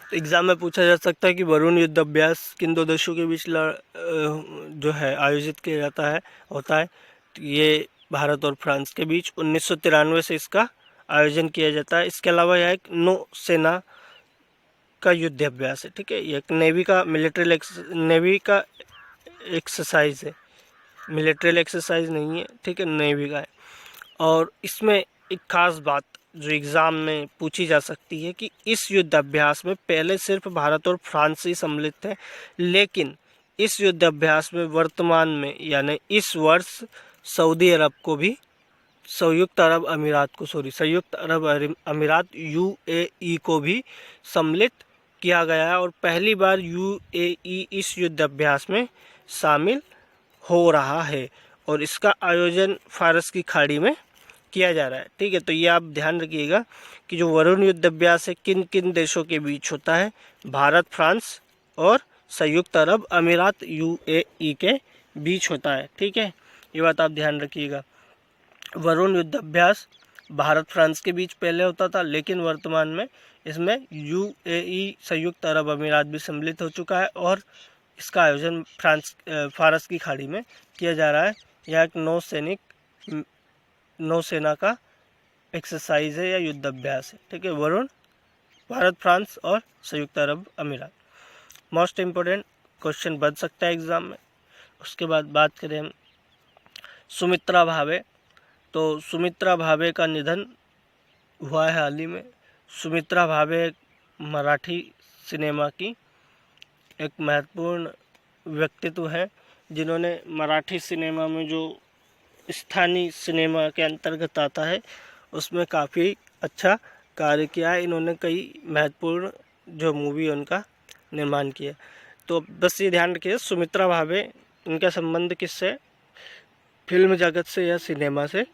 A: एग्ज़ाम में पूछा जा सकता है कि वरुण युद्धाभ्यास किन 2 देशों के बीच जो है आयोजित किया जाता है होता है? ये भारत और फ्रांस के बीच 1993 से इसका आयोजन किया जाता है। इसके अलावा यह एक नौसेना का युद्धाभ्यास है, ठीक है। ये एक नेवी का एक्सरसाइज है, मिलिट्री एक्सरसाइज नहीं है, ठीक है, नेवी का है। और इसमें एक खास बात जो एग्ज़ाम में पूछी जा सकती है कि इस युद्धाभ्यास में पहले सिर्फ भारत और फ्रांस ही सम्मिलित थे, लेकिन इस युद्धाभ्यास में वर्तमान में यानी इस वर्ष संयुक्त अरब अमीरात UAE को भी सम्मिलित किया गया है। और पहली बार UAE इस युद्धाभ्यास में शामिल हो रहा है और इसका आयोजन फारस की खाड़ी में किया जा रहा है, ठीक है। तो ये आप ध्यान रखिएगा कि जो वरुण युद्धाभ्यास है किन किन देशों के बीच होता है? भारत, फ्रांस और संयुक्त अरब अमीरात UAE के बीच होता है, ठीक है। ये बात आप ध्यान रखिएगा। वरुण युद्धाभ्यास भारत फ्रांस के बीच पहले होता था, लेकिन वर्तमान में इसमें UAE संयुक्त अरब अमीरात भी सम्मिलित हो चुका है और इसका आयोजन फारस की खाड़ी में किया जा रहा है। यह एक नौसेना का एक्सरसाइज है या युद्धाभ्यास है, ठीक है। वरुण, भारत, फ्रांस और संयुक्त अरब अमीरात। मोस्ट इम्पोर्टेंट क्वेश्चन बन सकता है एग्ज़ाम में। उसके बाद बात करें हम सुमित्रा भावे, तो सुमित्रा भावे का निधन हुआ है हाल ही में। सुमित्रा भावे मराठी सिनेमा की एक महत्वपूर्ण व्यक्तित्व है, जिन्होंने मराठी सिनेमा में जो स्थानीय सिनेमा के अंतर्गत आता है उसमें काफ़ी अच्छा कार्य किया है। इन्होंने कई महत्वपूर्ण जो मूवी उनका निर्माण किया। तो बस ये ध्यान रखिए, सुमित्रा भावे, इनका संबंध किससे, फिल्म जगत से या सिनेमा से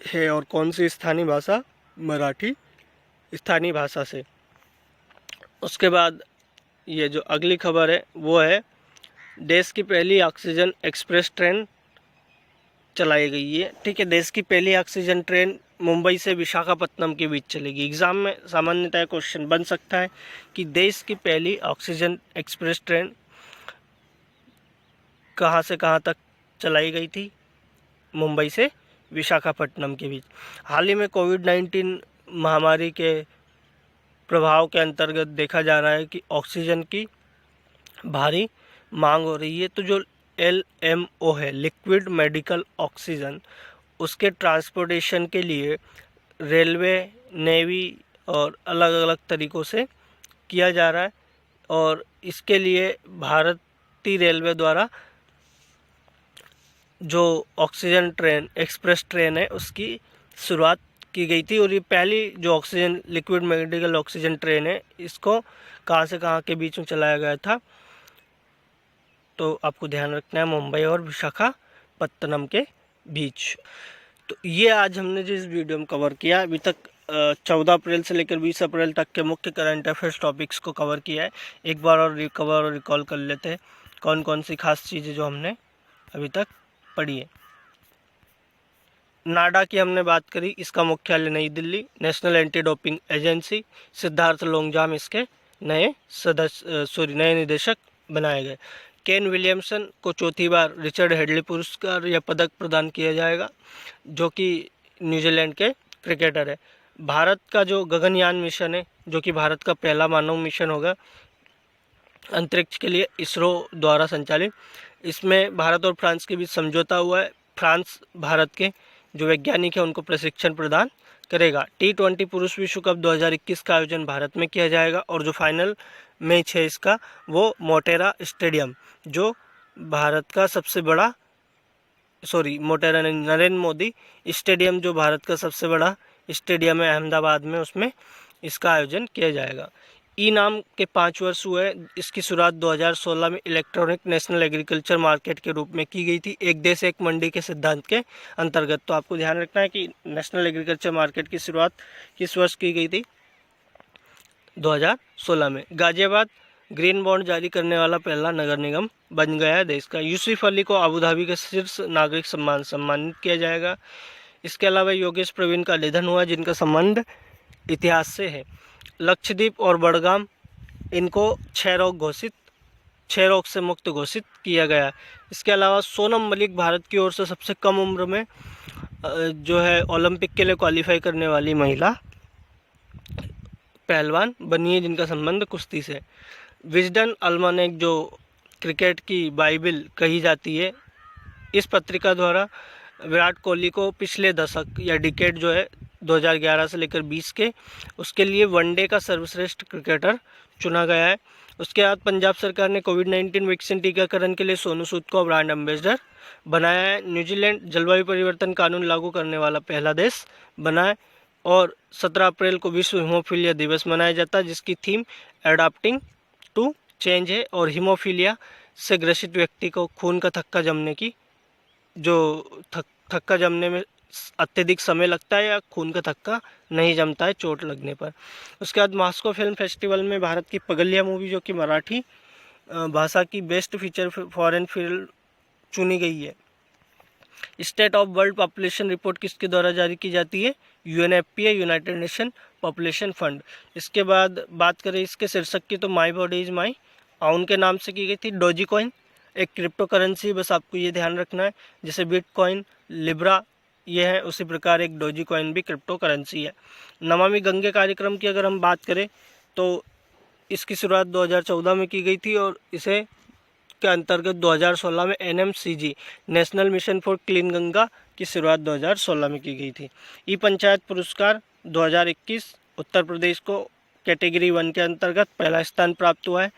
A: है, और कौन सी स्थानीय भाषा, मराठी स्थानीय भाषा से। उसके बाद ये जो अगली खबर है वो है देश की पहली ऑक्सीजन एक्सप्रेस ट्रेन चलाई गई है। ठीक है, देश की पहली ऑक्सीजन ट्रेन मुंबई से विशाखापत्तनम के बीच चलेगी। एग्ज़ाम में सामान्यतः क्वेश्चन बन सकता है कि देश की पहली ऑक्सीजन एक्सप्रेस ट्रेन कहाँ से कहाँ तक चलाई गई थी, मुंबई से विशाखापट्टनम के बीच। हाल ही में कोविड-19 महामारी के प्रभाव के अंतर्गत देखा जा रहा है कि ऑक्सीजन की भारी मांग हो रही है। तो जो LMO है, लिक्विड मेडिकल ऑक्सीजन, उसके ट्रांसपोर्टेशन के लिए रेलवे, नेवी और अलग अलग तरीक़ों से किया जा रहा है, और इसके लिए भारतीय रेलवे द्वारा जो ऑक्सीजन ट्रेन, एक्सप्रेस ट्रेन है, उसकी शुरुआत की गई थी। और ये पहली जो oxygen, liquid medical oxygen train है, इसको कहाँ से कहाँ के बीच में चलाया गया था, तो आपको ध्यान रखना है, मुंबई और विशाखापत्तनम के बीच। तो ये आज हमने जिस वीडियो में कवर किया, अभी तक 14 अप्रैल से लेकर 20 अप्रैल तक के मुख्य करंट अफेयर्स टॉपिक्स को कवर किया है। एक बार और रिकॉल कर लेते हैं कौन कौन सी खास चीज़ें जो हमने अभी तक पढ़ी है। नाडा की हमने बात करी, इसका मुख्यालय नई Delhi. National anti doping agency, Siddharth Longjam इसके नए निदेशक बनाए गए। केन विलियमसन को चौथी बार रिचर्ड हेडली पुरस्कार या पदक प्रदान किया जाएगा, जो कि न्यूजीलैंड के क्रिकेटर है। भारत का जो गगनयान मिशन है, जो कि भारत का पहला मानव मिशन होगा अंतरिक्ष के लिए, इसरो द्वारा संचालित, इसमें भारत और फ्रांस के बीच समझौता हुआ है। फ्रांस भारत के जो वैज्ञानिक हैं उनको प्रशिक्षण प्रदान करेगा। T20 पुरुष विश्व कप 2021 का आयोजन भारत में किया जाएगा, और जो फाइनल मैच है इसका वो मोटेरा स्टेडियम, जो भारत का सबसे बड़ा, मोटेरा नहीं, नरेंद्र मोदी स्टेडियम, जो भारत का सबसे बड़ा स्टेडियम है अहमदाबाद में, उसमें इसका आयोजन किया जाएगा। ई नाम के 5 वर्ष हुए। इसकी शुरुआत 2016 में इलेक्ट्रॉनिक नेशनल एग्रीकल्चर मार्केट के रूप में की गई थी, एक देश एक मंडी के सिद्धांत के अंतर्गत। तो आपको ध्यान रखना है कि नेशनल एग्रीकल्चर मार्केट की शुरुआत किस वर्ष की गई थी, 2016 में। गाजियाबाद ग्रीन बॉन्ड जारी करने वाला पहला नगर निगम बन गया है देश का। यूसुफ अली को अबू धाबी के शीर्ष नागरिक सम्मानित किया जाएगा। इसके अलावा योगेश प्रवीण का निधन हुआ, जिनका संबंध इतिहास से है। लक्षद्वीप और बड़गाम, इनको क्षय रोग से मुक्त घोषित किया गया। इसके अलावा सोनम मलिक भारत की ओर से सबसे कम उम्र में जो है ओलंपिक के लिए क्वालिफाई करने वाली महिला पहलवान बनी है, जिनका संबंध कुश्ती से। विजडन अल्मानेक, जो क्रिकेट की बाइबिल कही जाती है, इस पत्रिका द्वारा विराट कोहली को पिछले दशक या डिकेड जो है 2011 से लेकर 20 के, उसके लिए वनडे का सर्वश्रेष्ठ क्रिकेटर चुना गया है। उसके बाद पंजाब सरकार ने कोविड-19 वैक्सीन टीकाकरण के लिए सोनू सूद को ब्रांड एम्बेसडर बनाया है। न्यूजीलैंड जलवायु परिवर्तन कानून लागू करने वाला पहला देश बना है। और 17 अप्रैल को विश्व हीमोफीलिया दिवस मनाया जाता है, जिसकी थीम एडाप्टिंग टू चेंज है। और हीमोफीलिया से ग्रसित व्यक्ति को खून का थक्का जमने की, जो थक्का जमने में अत्यधिक समय लगता है या खून का थक्का नहीं जमता है चोट लगने पर। उसके बाद मॉस्को फिल्म फेस्टिवल में भारत की पगलिया मूवी, जो कि मराठी भाषा की बेस्ट फीचर फॉरेन फिल्म चुनी गई है। State of world population report किसके द्वारा जारी की जाती है, UNFPA, United nation population fund. इसके बाद बात करें इसके शीर्षक की, तो माई बॉडी इज माई आउन के नाम से की गई थी। डोजी कॉइन एक क्रिप्टो करेंसी, बस आपको ये ध्यान रखना है, जैसे बिटकॉइन, लिब्रा ये है, उसी प्रकार एक डोजी कॉइन भी क्रिप्टो करेंसी है। नमामि गंगे कार्यक्रम की अगर हम बात करें तो इसकी शुरुआत 2014 में की गई थी, और इसे के अंतर्गत 2016 में NMCG national mission for clean Ganga की शुरुआत 2016 में की गई थी। ई पंचायत पुरस्कार 2021 उत्तर प्रदेश को कैटेगरी 1 के अंतर्गत पहला स्थान प्राप्त हुआ है।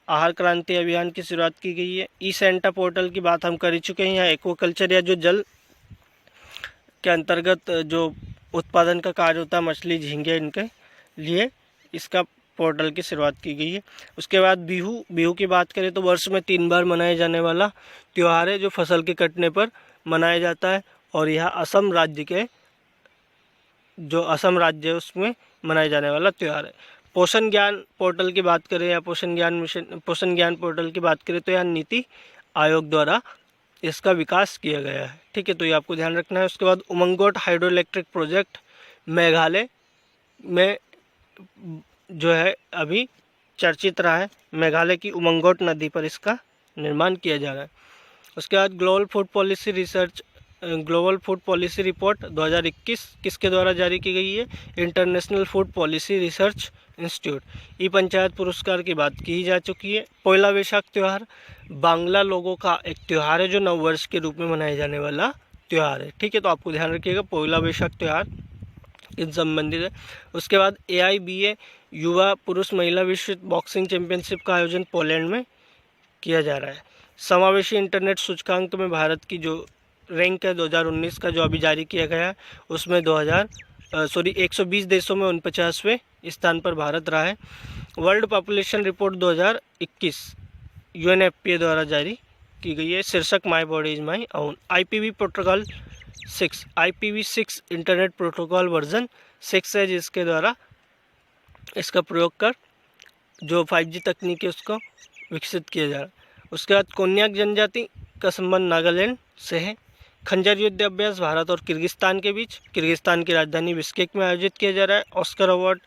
A: आहार क्रांति अभियान की शुरुआत की गई है। ई सेंटा पोर्टल की बात हम कर ही चुके हैं। यहाँ एक्वाकल्चर या जो जल के अंतर्गत जो उत्पादन का कार्य होता है, मछली, झींगे, इनके लिए इसका पोर्टल की शुरुआत की गई है। उसके बाद बिहू की बात करें तो वर्ष में 3 बार मनाए जाने वाला त्यौहार है जो फसल के कटने पर मनाया जाता है और यह असम राज्य है उसमें मनाए जाने वाला त्यौहार है। पोषण ज्ञान पोर्टल की बात करें या पोषण ज्ञान पोर्टल की बात करें तो यह नीति आयोग द्वारा इसका विकास किया गया है। ठीक है, तो ये आपको ध्यान रखना है। उसके बाद Umngot hydro electric project Meghalaya में जो है अभी चर्चित रहा है। मेघालय की उमंगोट नदी पर इसका निर्माण किया जा रहा है। उसके बाद ग्लोबल फूड पॉलिसी रिपोर्ट 2021 किसके द्वारा जारी की गई है? International Food Policy Research Institute. E panchayat पुरस्कार की बात की जा चुकी है। पोइला वैशाख त्यौहार बांग्ला लोगों का एक त्यौहार है जो नववर्ष के रूप में मनाया जाने वाला त्यौहार है। ठीक है, तो आपको ध्यान रखिएगा पोइला वैशाख त्यौहार इन संबंधित है। उसके बाद AIBA युवा पुरुष महिला विश्व बॉक्सिंग चैंपियनशिप का आयोजन पोलैंड में किया जा रहा है। समावेशी इंटरनेट सूचकांक में भारत की जो रैंक है 2019 का जो अभी जारी किया गया है उसमें 120 देशों में 49वें स्थान पर भारत रहा है। वर्ल्ड पॉपुलेशन रिपोर्ट 2021 UNFPA द्वारा जारी की गई है। शीर्षक my body is my own. IPv6 internet protocol version 6 है जिसके द्वारा इसका प्रयोग कर जो 5G तकनीक है उसको विकसित किया जा रहा है। उसके बाद कोन्याक जनजाति का संबंध नागालैंड से है। खंजर युद्ध अभ्यास भारत और किर्गिस्तान के बीच किर्गिस्तान की राजधानी बिश्केक में आयोजित किया जा रहा है। ऑस्कर अवार्ड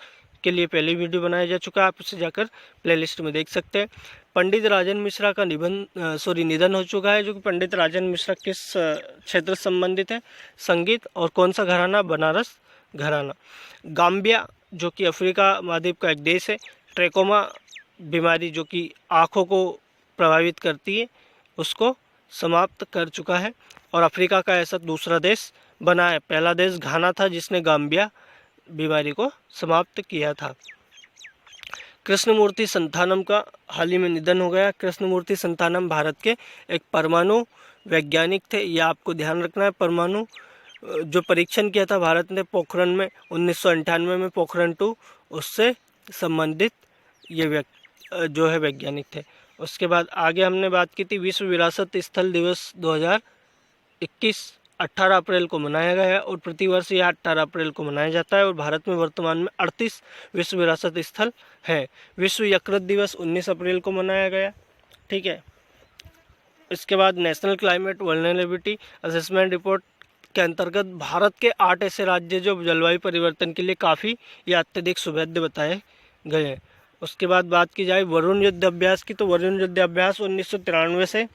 A: के लिए पहली वीडियो बनाया जा चुका है, आप उसे जाकर प्लेलिस्ट में देख सकते हैं। पंडित राजन मिश्रा का निधन हो चुका है। जो कि पंडित राजन मिश्रा किस क्षेत्र से संबंधित है? संगीत। और कौन सा घराना? बनारस घराना। गाम्बिया जो कि अफ्रीका महाद्वीप का एक देश है, ट्रैकोमा बीमारी जो कि आँखों को प्रभावित करती है उसको समाप्त कर चुका है और अफ्रीका का ऐसा दूसरा देश बना है। पहला देश घाना था जिसने गाम्बिया बीमारी को समाप्त किया था। कृष्णमूर्ति संथानम का हाल ही में निधन हो गया। कृष्णमूर्ति संथानम भारत के एक परमाणु वैज्ञानिक थे, यह आपको ध्यान रखना है। परमाणु जो परीक्षण किया था भारत ने पोखरण में 1998 में, पोखरण 2, उससे संबंधित ये जो है वैज्ञानिक थे। उसके बाद आगे हमने बात की थी विश्व विरासत स्थल दिवस 2021 18 अप्रैल को मनाया गया है और प्रतिवर्ष यह 18 अप्रैल को मनाया जाता है और भारत में वर्तमान में 38 विश्व विरासत स्थल है। विश्व यकृत दिवस 19 अप्रैल को मनाया गया। ठीक है, इसके बाद national climate vulnerability assessment report के अंतर्गत भारत के 8 ऐसे राज्य जो जलवायु परिवर्तन के लिए काफ़ी या अत्यधिक सुभेद्य बताए गए हैं। उसके बाद बात की जाए वरुण युद्ध अभ्यास की, तो वरुण युद्ध अभ्यास 1993 से,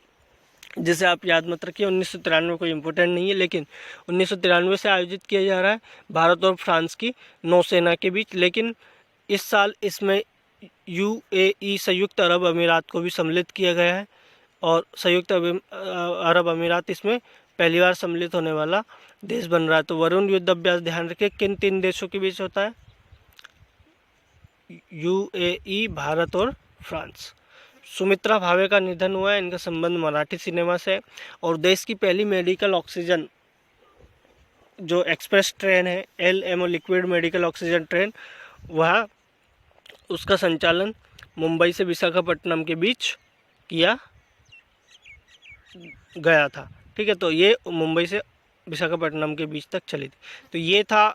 A: जिसे आप याद मत रखिए 1993 कोई इम्पोर्टेंट नहीं है, लेकिन 1993 से आयोजित किया जा रहा है भारत और फ्रांस की नौसेना के बीच। लेकिन इस साल इसमें UAE संयुक्त अरब अमीरात को भी सम्मिलित किया गया है और संयुक्त अरब अमीरात इसमें पहली बार सम्मिलित होने वाला देश बन रहा है। तो वरुण युद्ध अभ्यास ध्यान रखिए किन 3 देशों के बीच होता है? UAE, भारत और फ्रांस। सुमित्रा भावे का निधन हुआ है। इनका संबंध मराठी सिनेमा से और देश की पहली मेडिकल ऑक्सीजन जो एक्सप्रेस ट्रेन है LMO liquid medical oxygen train, वह उसका संचालन मुंबई से विशाखापट्टनम के बीच किया गया था। ठीक है, तो ये मुंबई से विशाखापट्टनम के बीच तक चली थी। तो ये था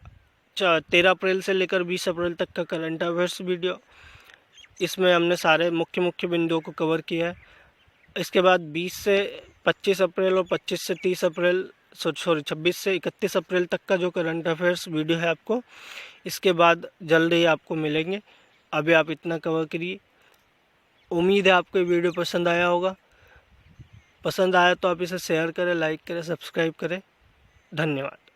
A: 13 अप्रैल से लेकर 20 अप्रैल तक का करंट अफेयर्स वीडियो। इसमें हमने सारे मुख्य बिंदुओं को कवर किया है। इसके बाद 20 से 25 अप्रैल और 26 से 30 अप्रैल 26 से 31 अप्रैल तक का जो करंट अफेयर्स वीडियो है आपको, इसके बाद जल्द ही आपको मिलेंगे। अभी आप इतना कवर करिए। उम्मीद है आपको ये वीडियो पसंद आया होगा। पसंद आया तो आप इसे शेयर करें, लाइक करें, सब्सक्राइब करें। धन्यवाद।